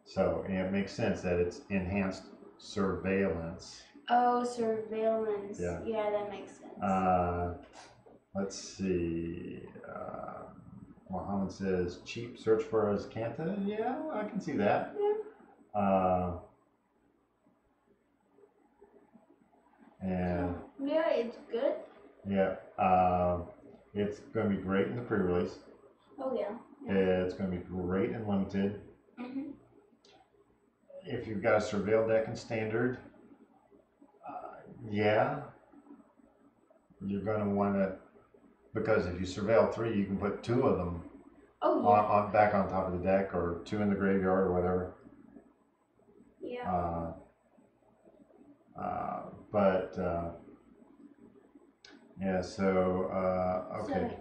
So it makes sense that it's enhanced surveillance. Oh, surveillance. Yeah, that makes sense. Let's see. Mohammed says cheap search for Azcanta. Yeah, I can see that. Yeah. And yeah, it's good. Yeah. It's going to be great in the pre-release. Oh yeah. It's going to be great in limited. If you've got a surveil deck in standard, you're going to want to, because if you surveil 3, you can put 2 of them back on top of the deck, or 2 in the graveyard or whatever. Yeah. Okay.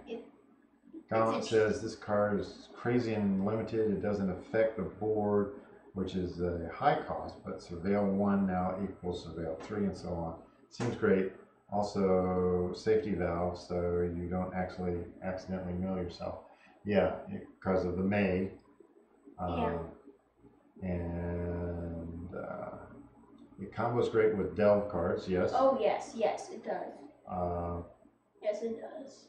Gauntlet says this card is crazy and limited. It doesn't affect the board, which is a high cost, but surveil 1 now equals surveil 3 and so on. Seems great. Also, safety valve, so you don't actually accidentally mill yourself. Yeah, because of the Mage. And it combos great with delve cards, yes. Oh, yes, it does. Yes, it does.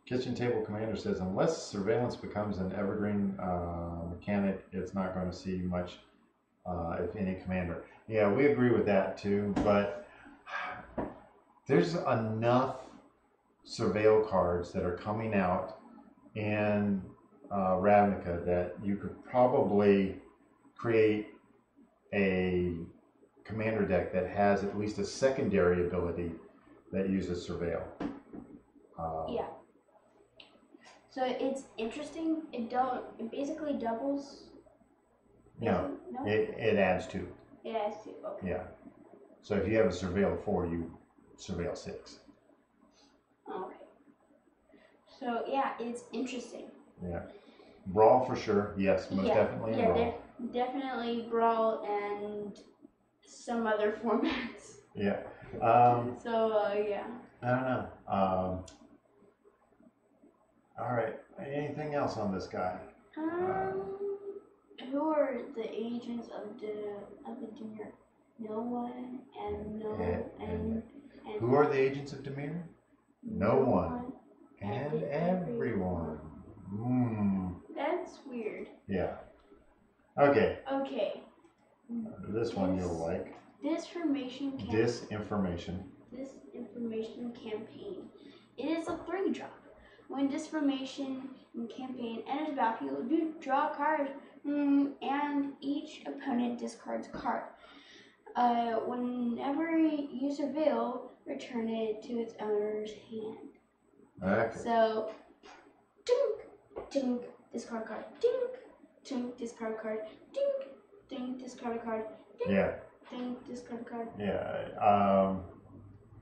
Kitchen Table Commander says, unless surveillance becomes an evergreen mechanic, it's not going to see much, if any, commander. Yeah, we agree with that too, but there's enough surveil cards that are coming out in Ravnica that you could probably create a commander deck that has at least a secondary ability that uses Surveil. Yeah. So it's interesting. It basically doubles. No, it adds 2. It adds 2. Okay. Yeah. So if you have a Surveil 4, you Surveil 6. Okay. So yeah, it's interesting. Yeah. Brawl for sure. Yes, most definitely Brawl. Definitely Brawl and some other formats. Yeah. Yeah. I don't know. All right. Anything else on this guy? Who are the agents of the Dimir? No one and who are the agents of Dimir? No one and everyone. That's weird. Yeah. Okay. Okay. This one you'll like. Disinformation campaign. It is a 3-drop. When disinformation campaign enters the battlefield, you draw a card, and each opponent discards a card. Whenever you surveil, return it to its owner's hand. Okay. So, dink, dink, discard a card, dink, dink, discard a card, dink, dink, discard a card, dink, dink, discard a card. Yeah.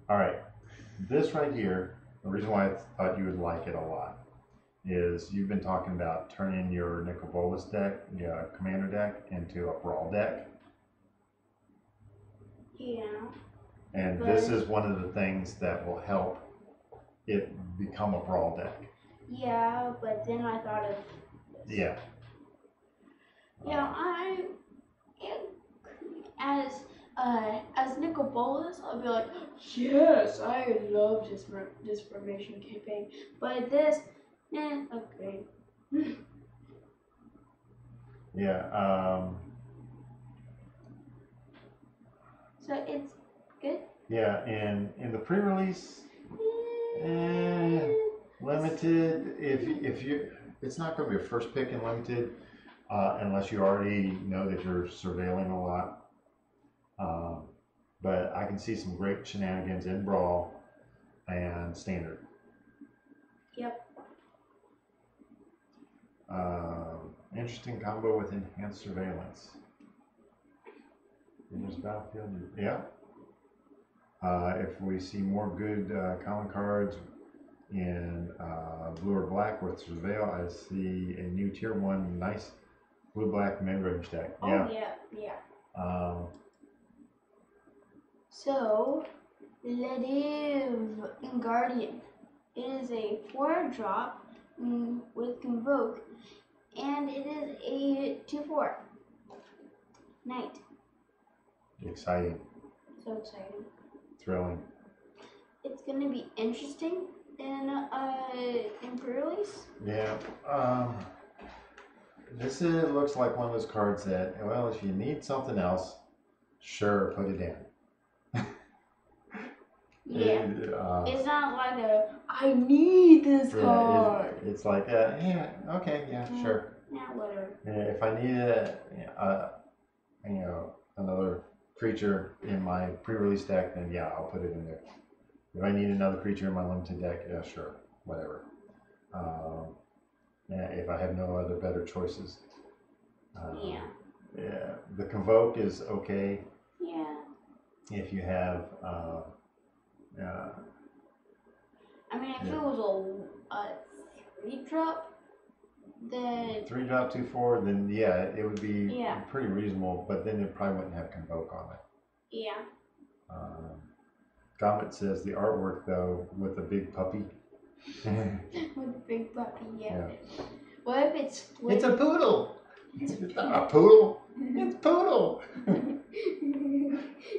All right. This right here, the reason why I thought you would like it a lot is you've been talking about turning your Nicobolas deck, commander deck, into a brawl deck. Yeah. And this is one of the things that will help it become a brawl deck. Yeah, but then I thought of this. Yeah. As Nicobolas, I'll be like, yes, I love this formation campaign. But this, okay. Yeah. So it's good. Yeah, and in the pre-release, limited. If you, it's not going to be a first pick in limited, unless you already know that you're surveilling a lot. But I can see some great shenanigans in Brawl and Standard. Yep. Interesting combo with enhanced surveillance. In this battlefield, yeah. If we see more good common cards in blue or black with Surveil, I see a new tier 1 nice blue-black mid-range deck. Oh, yeah. So, Lediv Guardian. It is a 4-drop with Convoke, and it is a 2/4 Knight. Exciting. So exciting. Thrilling. It's gonna be interesting in pre-release. Yeah. This looks like one of those cards that, well, if you need something else, sure, put it in. Yeah. It's not like I need this card. It's like, okay, sure. Yeah, whatever. If I need another creature in my pre-release deck, then yeah, I'll put it in there. If I need another creature in my limited deck, yeah, sure, whatever. If I have no other better choices. Yeah, the Convoke is okay. Yeah. If you have, I mean, if it was a 3-drop, then 3-drop 2/4, then yeah, it would be pretty reasonable. But then it probably wouldn't have Convoke on it. Yeah. Comet says the artwork though with a big puppy. With a big puppy, yeah. What if it's split? It's a poodle. It's not a poodle. It's poodle.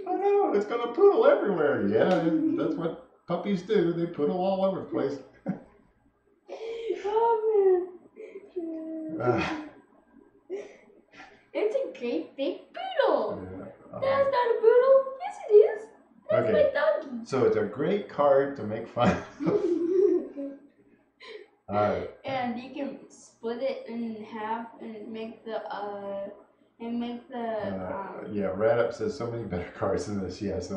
Oh no, it's gonna poodle everywhere. Yeah, that's what puppies do. They poodle all over the place. Oh man. It's a great big poodle. That's not a poodle. Yes, it is. That's my doggy. So it's a great card to make fun of. All right. And you split it in half and make the yeah, Radup says so many better cards than this. Yes.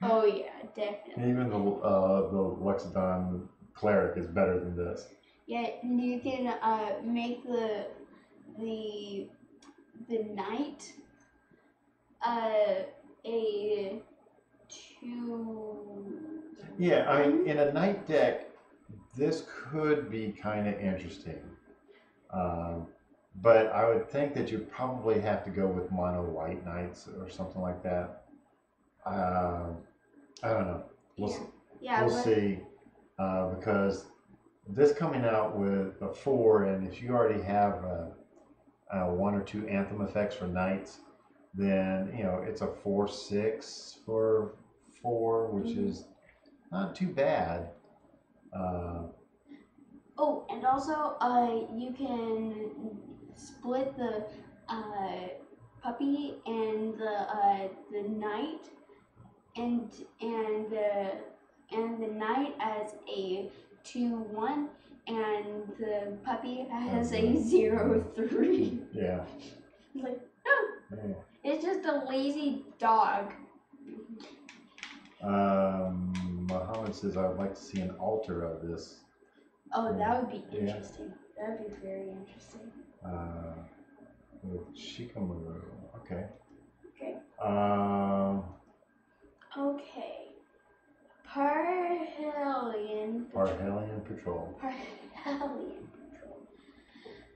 Oh yeah, definitely. Even the Lexodon Cleric is better than this. Yeah, and you can make the knight a 2. Yeah, I mean, in a knight deck, this could be kind of interesting. But I would think that you probably have to go with mono white knights or something like that. I don't know. We'll see. Because this coming out with a 4, and if you already have 1 or 2 anthem effects for knights, then it's a 4/6 for 4, which is not too bad. Oh, and also you can split the puppy and the knight and the knight as a 2/1 and the puppy has a 0/3. Yeah. It's like, oh, yeah. It's just a lazy dog. Muhammad says I would like to see an altar of this. Oh, that would be interesting. Yeah. That would be very interesting. With Shikamaru. Okay. Okay. Okay. Parhelion Patrol. Parhelion Patrol.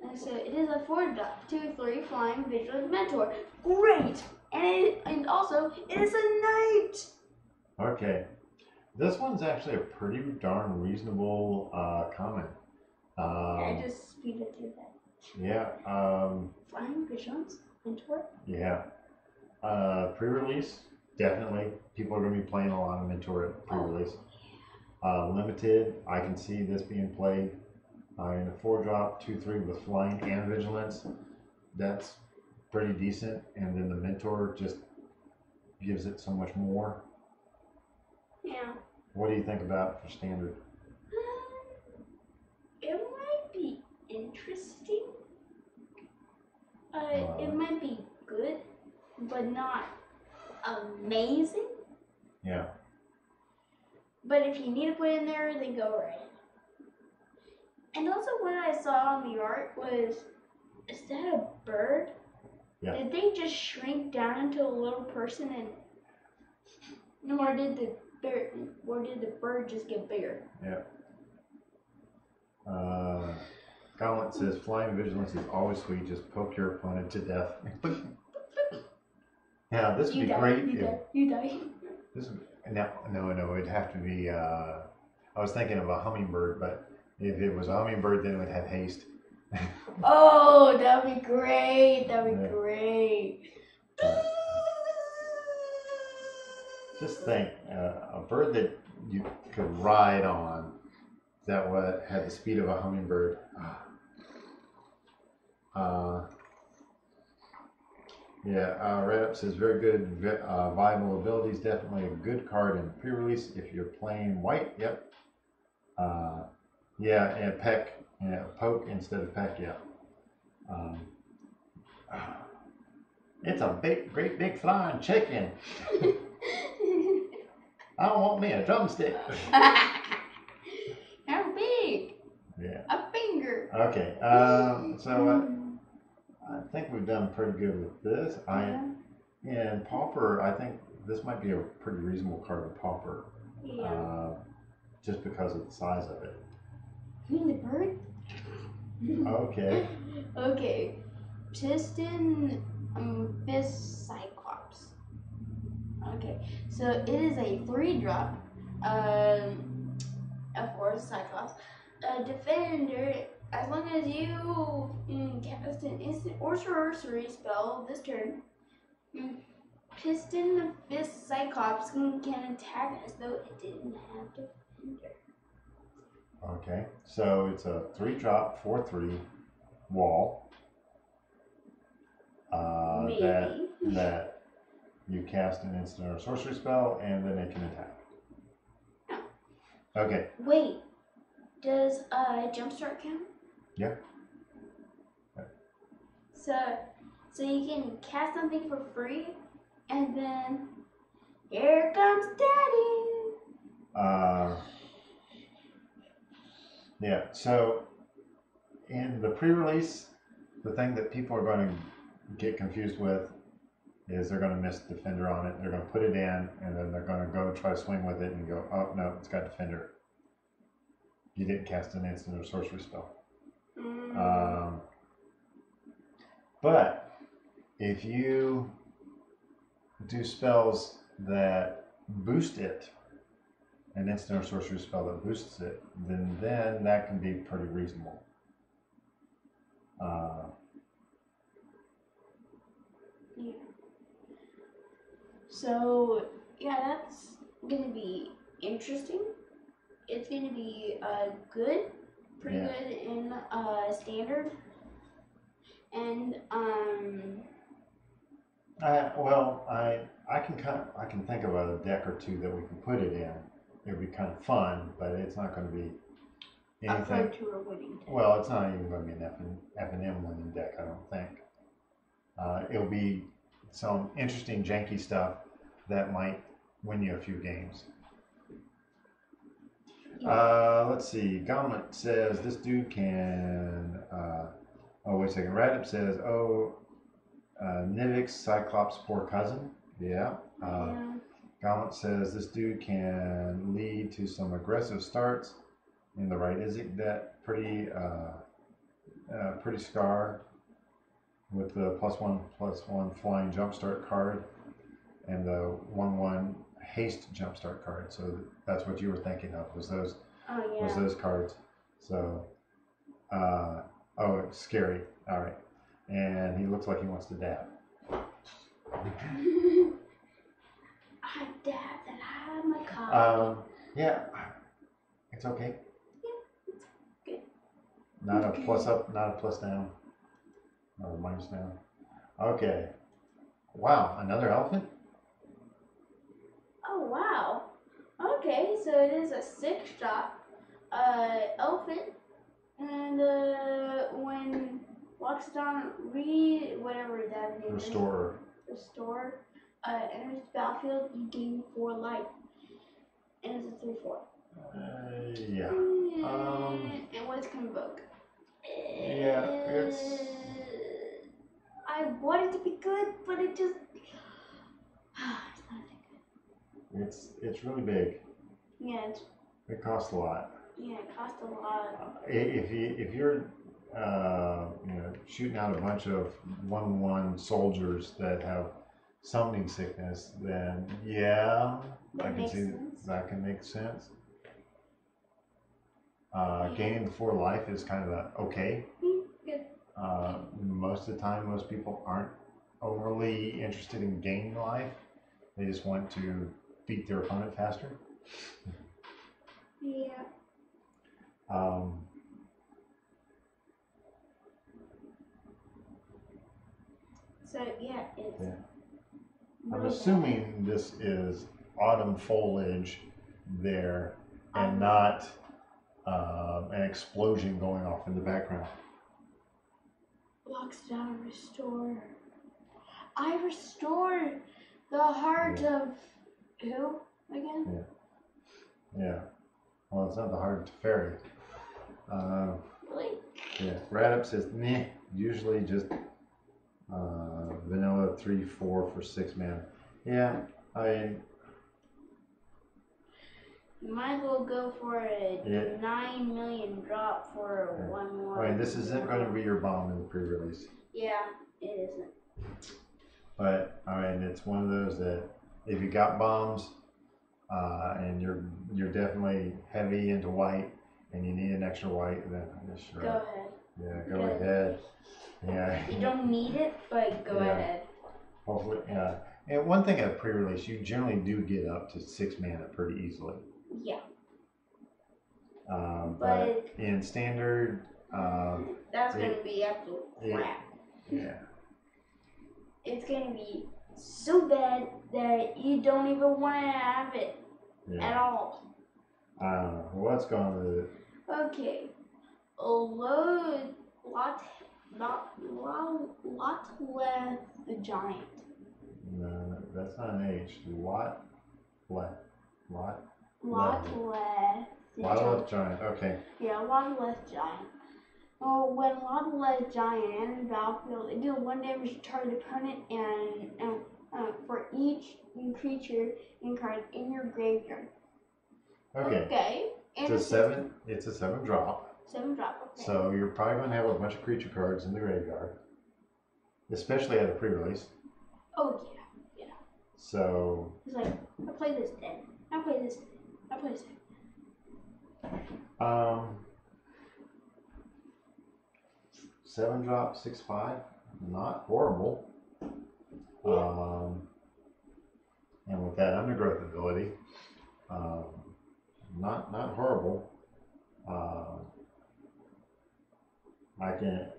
And so it is a 4/3 2/3 flying Vigilance Mentor. Great! And also it is a knight. Okay. This one's actually a pretty darn reasonable comment. I just speed it through that. Yeah. Flying Vigilance Mentor? Yeah. Pre-release, definitely. People are going to be playing a lot of Mentor at pre-release. Limited, I can see this being played in a 4-drop, 2/3 with Flying and Vigilance. That's pretty decent. And then the Mentor just gives it so much more. Yeah. What do you think about it for standard? It might be interesting. It might be good, but not amazing. Yeah. But if you need to put it in there, then go right in. And also what I saw on the art was, is that a bird? Yeah. Did they just shrink down into a little person or did the bird just get bigger? Yeah. Gauntlet says Flying Vigilance is always sweet, just poke your opponent to death. Yeah, this would be great. You die. This would, no, it'd have to be, I was thinking of a hummingbird, but if it was a hummingbird, then it would have haste. Oh, that'd be great. That'd be great. Just think, a bird that you could ride on that had the speed of a hummingbird. Radup says very good, viable abilities. Definitely a good card in pre-release if you're playing white. Yep. And peck, poke instead of peck. Yeah. It's a great big flying chicken. I don't want me a drumstick. How big? Yeah. A finger. Okay. I think we've done pretty good with this. And Pauper, I think this might be a pretty reasonable card with Pauper. Yeah. Just because of the size of it. You mean the bird? Okay. Okay. Piston Fist Cyclops. Okay. So it is a 3-drop. A 4 Cyclops. Defender. As long as you cast an instant or sorcery spell this turn, Piston Fist Cyclops can attack as though it didn't have Defender. Okay, so it's a 3-drop, 4/3 wall. That you cast an instant or sorcery spell, and then it can attack. No. Okay. Wait, does Jumpstart count? Yeah. So you can cast something for free, and then here comes Daddy. Yeah. So in the pre-release, the thing that people are going to get confused with is they're going to miss Defender on it. They're going to put it in, and then they're going to go try to swing with it and go, oh no, it's got Defender. You didn't cast an instant or sorcery spell. But if you do spells that boost it, an instant or sorcery spell that boosts it, then that can be pretty reasonable. Yeah. So yeah, that's gonna be interesting. It's gonna be good, pretty good in standard, and I can think of a deck or two that we can put it in. It would be kind of fun, but it's not going to be anything. Up to a winning deck. Well, it's not even going to be an F&M winning deck, I don't think. It'll be some interesting janky stuff that might win you a few games. Let's see. Gauntlet says this dude can. Oh, wait a second. Adept says, Nivix Cyclops' poor cousin. Yeah. Gauntlet says this dude can lead to some aggressive starts in the right Izzet deck. Pretty Scar with the +1/+1 flying jumpstart card and the 1/1 haste jumpstart card. So that's what you were thinking of, was those cards. So it's scary. All right. And he looks like he wants to dab. I dab that I'm a cop. Yeah. It's okay. Yeah, it's good. Not a plus up, not a plus down. Or a minus down. Okay. Wow, another elephant? Oh wow. Okay, so it is a 6-shot elephant, and when walks down, whatever that name Restore. Restore. Enters the battlefield, you gain 4 life, and it's a 3/4. Yeah. And what's convoke? Yeah, it's. I want it to be good, but it just. It's not that good. It's really big. Yeah, it costs a lot. Yeah, it costs a lot. If you're shooting out a bunch of 1/1 soldiers that have summoning sickness, then I can see that can make sense. Gaining the 4 life is kind of okay. Good. Most of the time, most people aren't overly interested in gaining life. They just want to beat their opponent faster. Yeah. So yeah, it's. Yeah. I'm assuming this is autumn foliage there, and not an explosion going off in the background. Locks down, restore. I restored the heart of who again? Yeah. Well, it's not the heart of Teferi. Really? Yeah. Radup says, meh, usually just vanilla 3/4 for 6 mana. Yeah, you might as well go for a 9 million drop for a 1/1. I mean, this isn't going to be your bomb in the pre-release. Yeah, it isn't. But I mean, it's one of those that if you got bombs and you're definitely heavy into white and you need an extra white, then sure. Go ahead. Yeah, go ahead. Yeah. You don't need it, but go ahead. Hopefully, yeah. And one thing at pre-release, you generally do get up to 6 mana pretty easily. Yeah. But in standard, that's going to be absolute crap. Yeah. It's going to be so bad that you don't even want to have it at all. I don't know. What's going with it? Okay. Lotleth the Giant. No, that's not an H. Lotleth Giant. Okay. Yeah, Lotleth Giant. Oh, when Lotleth Giant enters the battlefield, it deals 1 damage to target opponent and for each creature and card in your graveyard. Okay. And it's a 7 drop. 7 drop. Okay. So you're probably going to have a bunch of creature cards in the graveyard, especially at a pre-release. Oh yeah. So it's like, I play this deck. I play this deck. 7 drop, 6/5, not horrible. Yeah. And with that undergrowth ability, not horrible. I can,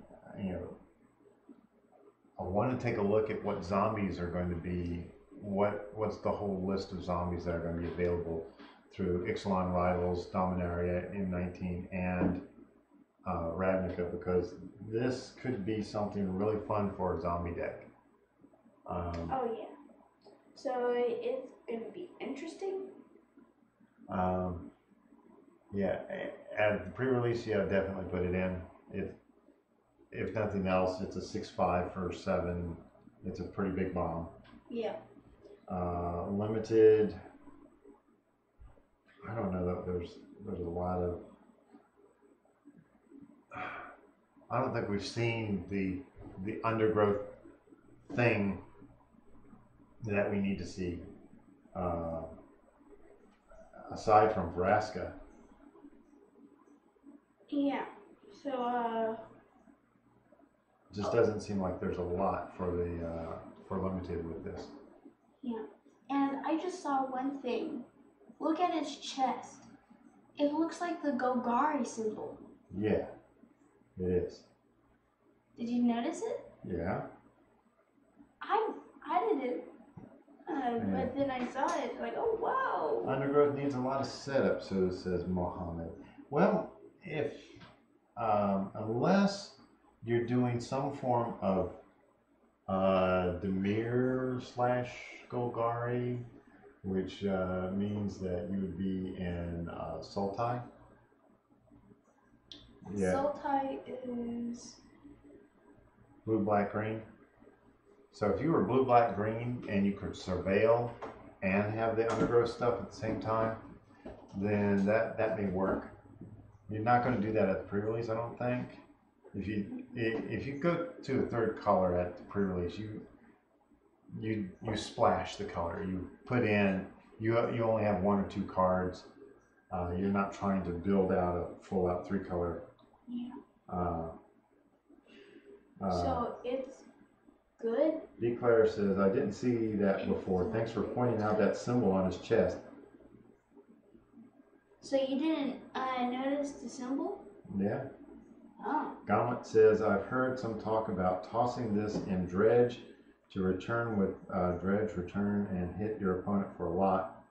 I want to take a look at what zombies are going to be. What's the whole list of zombies that are going to be available through Ixalan Rivals, Dominaria, M19, and Ravnica, because this could be something really fun for a zombie deck. Oh yeah. So it's going to be interesting. Yeah, at the pre-release, yeah, definitely put it in. If nothing else, it's a 6/5 for 7. It's a pretty big bomb. Yeah. Limited. I don't know that there's a lot of. I don't think we've seen the undergrowth thing that we need to see. Aside from Vraska. Yeah. So just doesn't seem like there's a lot for limited with this. Yeah. And I just saw one thing. Look at its chest. It looks like the Golgari symbol. Yeah, it is. Did you notice it? Yeah. I didn't. But then I saw it, like, oh wow. Undergrowth needs a lot of setup, so says Mohammed. Well, if unless you're doing some form of Demir / Golgari, which means that you would be in Sultai. Yeah. Sultai is blue, black, green. So if you were blue, black, green, and you could surveil and have the undergrowth stuff at the same time, then that may work. You're not going to do that at the pre-release, I don't think. If you go to a third color at the pre-release, you splash the color. You put in you only have 1 or 2 cards. You're not trying to build out a full out 3 color. Yeah. So it's good. Declare says, I didn't see that before. Thanks for pointing out that symbol on his chest. So you didn't notice the symbol? Yeah. Oh. Gauntlet says, I've heard some talk about tossing this in Dredge to return with Dredge return and hit your opponent for a lot.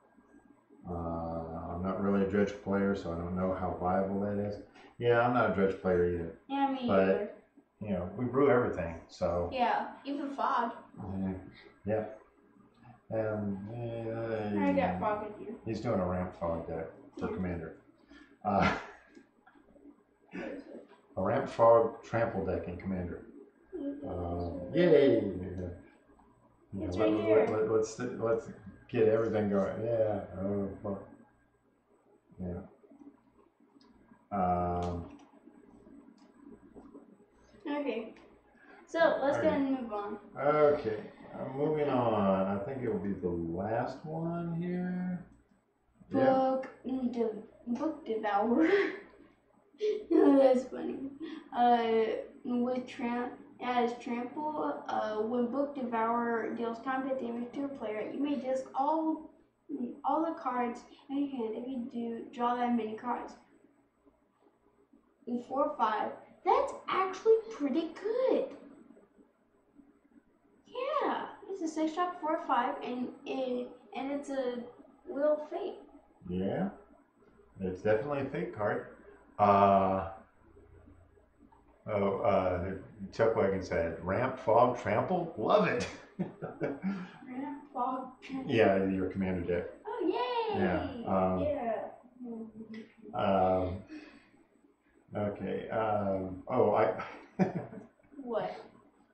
I'm not really a Dredge player, so I don't know how viable that is. Yeah, I'm not a Dredge player either. Yeah, me but, either. You know, we brew everything, so. Yeah, even fog. Yeah. I got fog in here. He's doing a ramp fog deck for Commander. A ramp fog trample deck in Commander. Yay! It's right here. Let's get everything going. Yeah. Oh fuck. Yeah. Okay. So let's go and move on. Okay. Moving on. I think it will be the last one here. Book Devourer. Oh, that's funny. With trample, when Book Devourer deals combat damage to a player, you may discard all the cards in your hand. If you do, draw that many cards. In 4/5, that's actually pretty good. Yeah, it's a 6-drop 4/5, and it's a Wheel of Fate. Yeah, it's definitely a fate card. Chuck Wagon said, ramp, fog, trample, love it. Ramp, fog, trample. Yeah, your commander deck. Oh, yay! Yeah. Yeah. Okay. What?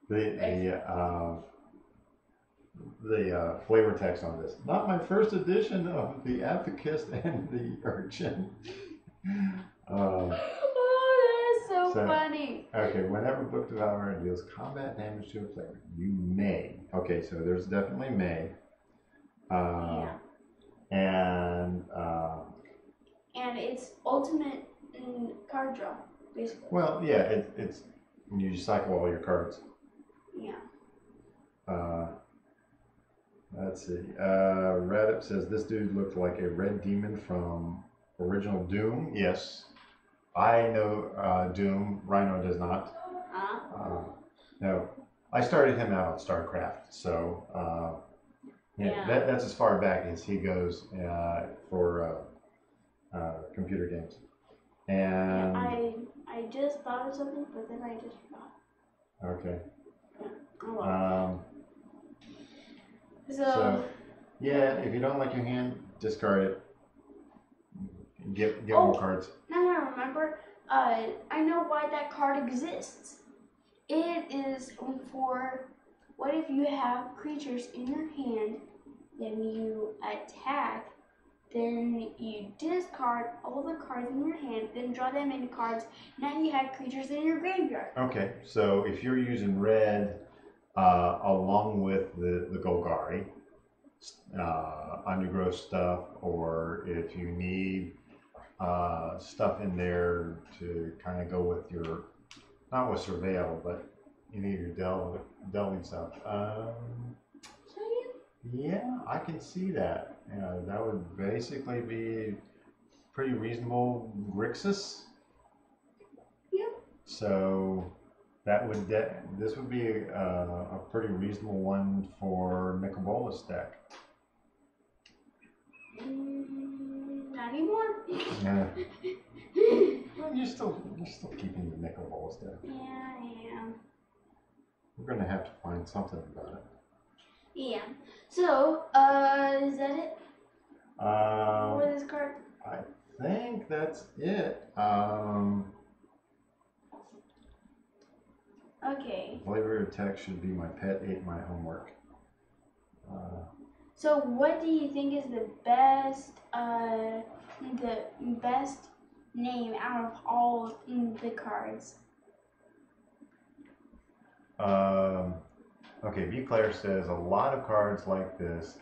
The flavor text on this. Not my first edition of the Advocist and the Urchin. Oh, that is so funny. Okay, whenever Book Devourer deals combat damage to a player, you may. Okay, so there's definitely may. Yeah. And it's ultimate card draw, basically. well, yeah, it's you cycle all your cards. Yeah. Let's see. Reddit says this dude looked like a red demon from original Doom. Yes, I know Doom. Rhino does not. No, I started him out on StarCraft, so yeah. That's as far back as he goes for computer games. And I just thought of something, but then I just forgot. Okay. Oh, well. So yeah, if you don't like your hand, discard it. Get more cards. Now I remember. I know why that card exists. It is for what if you have creatures in your hand, then you attack, then you discard all the cards in your hand, then draw them into cards. Now you have creatures in your graveyard. Okay, so if you're using red along with the Golgari, undergrowth stuff, or if you need stuff in there to kind of go with your, not with Surveil, but you need your delving stuff. Yeah, I can see that. That would basically be pretty reasonable Grixis. Yep. So that would this would be a pretty reasonable one for Nicobolas deck. Not anymore. Yeah. Well, you're still keeping the Nicobolas deck. Yeah, I am. We're gonna have to find something about it. Yeah. So, is that it? For this card? I think that's it. Okay. Flavor of text should be my pet ate my homework. So, what do you think is the best name out of all the cards? Okay, B. Claire says a lot of cards like this,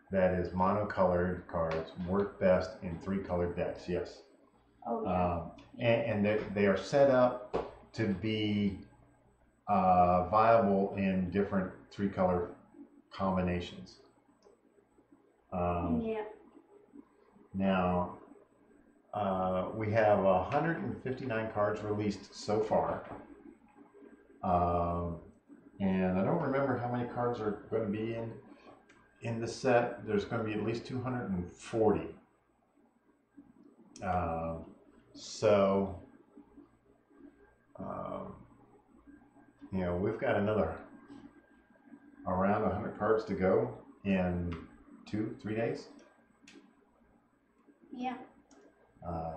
that is monocolored cards, work best in 3-colored decks. Yes. Oh yeah. And they are set up to be viable in different 3-color combinations. Yeah. Now, we have 159 cards released so far. And I don't remember how many cards are going to be in the set. There's going to be at least 240. We've got another around 100 cards to go in 2-3 days. Yeah. I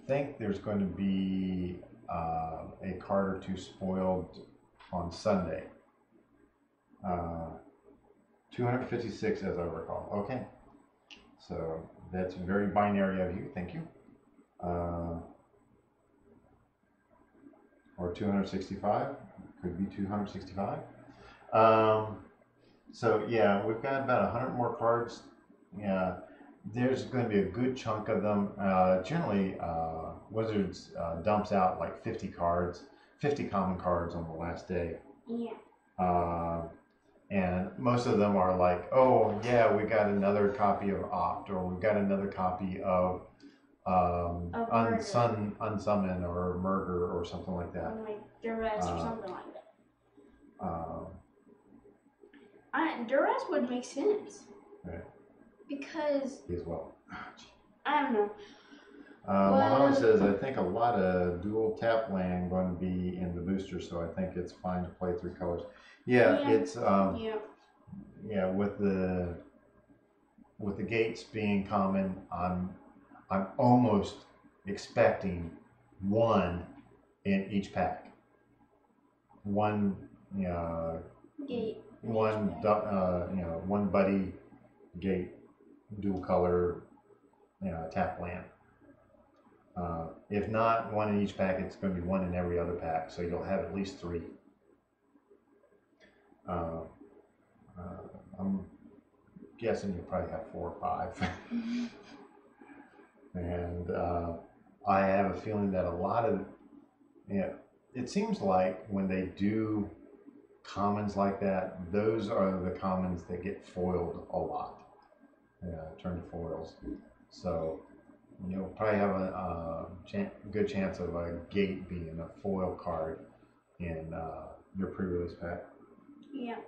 think there's going to be a card or two spoiled on Sunday. 256 as I recall. Okay. So that's very binary of you. Thank you. Or 265. Could be 265. So yeah, we've got about 100 more cards. Yeah. There's going to be a good chunk of them. Generally, Wizards dumps out like 50 cards, 50 common cards on the last day. Yeah. And most of them are like, oh yeah, we got another copy of Opt, or we got another copy of Unsummon or Murder or something like that. Or like Duress or something like that. Duress would make sense. Right. Because as well. I don't know. Mohammed says, I think a lot of dual tap land going to be in the booster, so I think it's fine to play 3 colors. Yeah, it's yeah, with the gates being common, I'm almost expecting 1 in each pack. 1 gate. 1 1 buddy gate dual color tap land. If not 1 in each pack, it's going to be 1 in every other pack, so you'll have at least 3. I'm guessing you'll probably have 4 or 5. And I have a feeling that a lot of, it seems like when they do commons like that, those are the commons that get foiled a lot, turn to foils. So you'll probably have a good chance of a gate being a foil card in your pre-release pack. Yeah.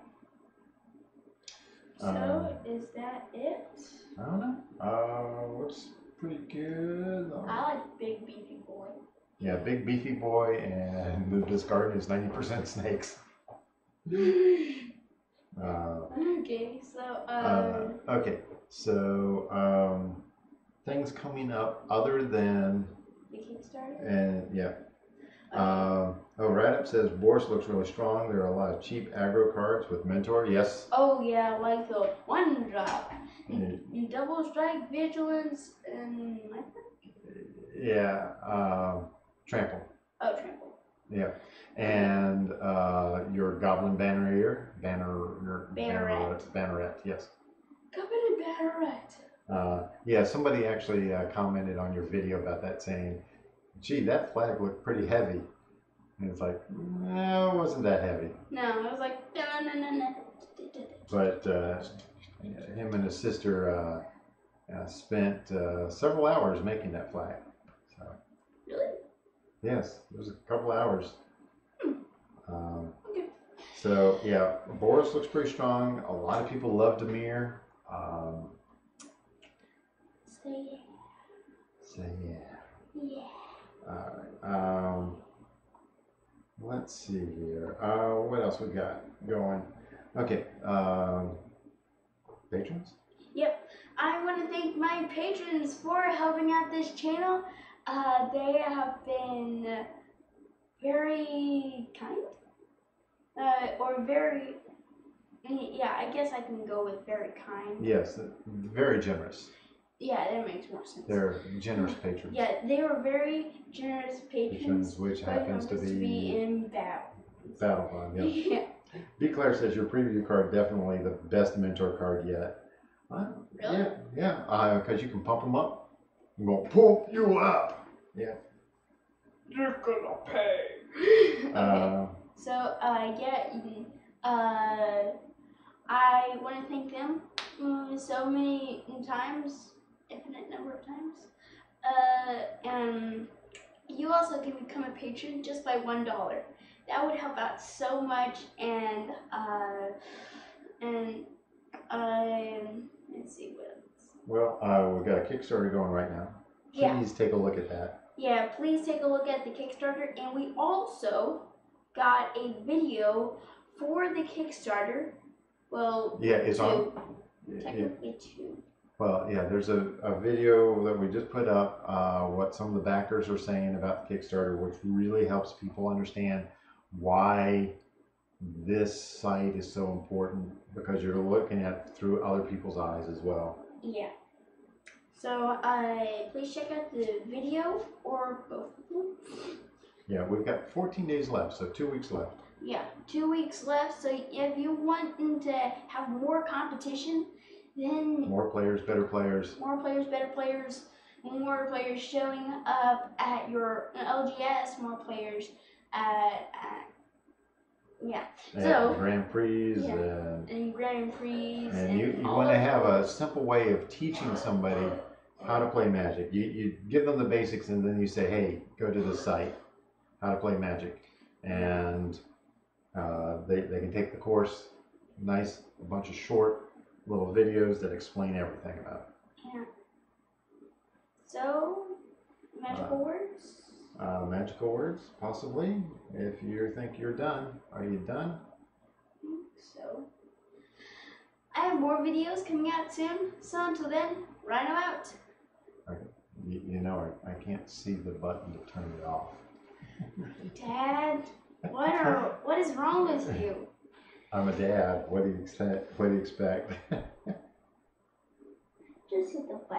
So is that it? I don't know. Looks pretty good. I like Big Beefy Boy. Yeah, Big Beefy Boy, and this garden is 90% snakes. Okay, so things coming up other than the Kickstarter. And yeah. Okay. Adept says Boris looks really strong. There are a lot of cheap aggro cards with Mentor. Yes. Oh yeah, like the 1-drop. You double strike, vigilance, and yeah, trample. Oh, trample. Yeah, and your goblin banneret. Yes. Goblin banneret. Yeah, somebody actually commented on your video about that, saying, "Gee, that flag looked pretty heavy." And it's like, no, it wasn't that heavy. No, it was like no. But him and his sister spent several hours making that flag. So. Really? Yes, it was a couple hours. Okay. So yeah, Boris looks pretty strong. A lot of people love Demir. Say yeah. Yeah. All right. Let's see here. What else we got going? Okay. Patrons? Yep. I want to thank my patrons for helping out this channel. They have been very kind. Or very, yeah, I guess I can go with very kind. Yes, very generous. Yeah, that makes more sense. They're generous patrons. Yeah, they were very generous patrons. Which happens to be in battle. Battleground, yeah. Yeah. B. Claire says your preview card definitely the best mentor card yet. Really? Yeah. Because you can pump them up. I'm gonna pump you up. Yeah. You're gonna pay. Okay. So I want to thank them so many times, infinite number of times. And you also can become a patron just by $1. That would help out so much. And let's see what else. Well, we've got a Kickstarter going right now. Please take a look at that. Yeah, please take a look at the Kickstarter. And we also got a video for the Kickstarter. Well, yeah, it's on. Technically 2. Well, yeah, there's a video that we just put up, what some of the backers are saying about the Kickstarter, which really helps people understand why this site is so important, because you're looking at it through other people's eyes as well. Yeah. So please check out the video or both of them. Yeah, we've got 14 days left, so 2 weeks left. Yeah, 2 weeks left. So if you want to have more competition, then more players, better players. More players, better players. More players showing up at your LGS. More players at Grand Prix and Grand Prix. And you want to have a simple way of teaching somebody how to play Magic. You give them the basics, and then you say, hey, go to the site, how to play Magic, and they can take the course. Nice, a bunch of short little videos that explain everything about it. Yeah. So Magical words? Magical words, possibly. If you think you're done. Are you done? I think so. I have more videos coming out soon, so until then, Rhino out. Okay. You know, I can't see the button to turn it off. Dad, what is wrong with you? I'm a dad. What do you expect? Just hit the button.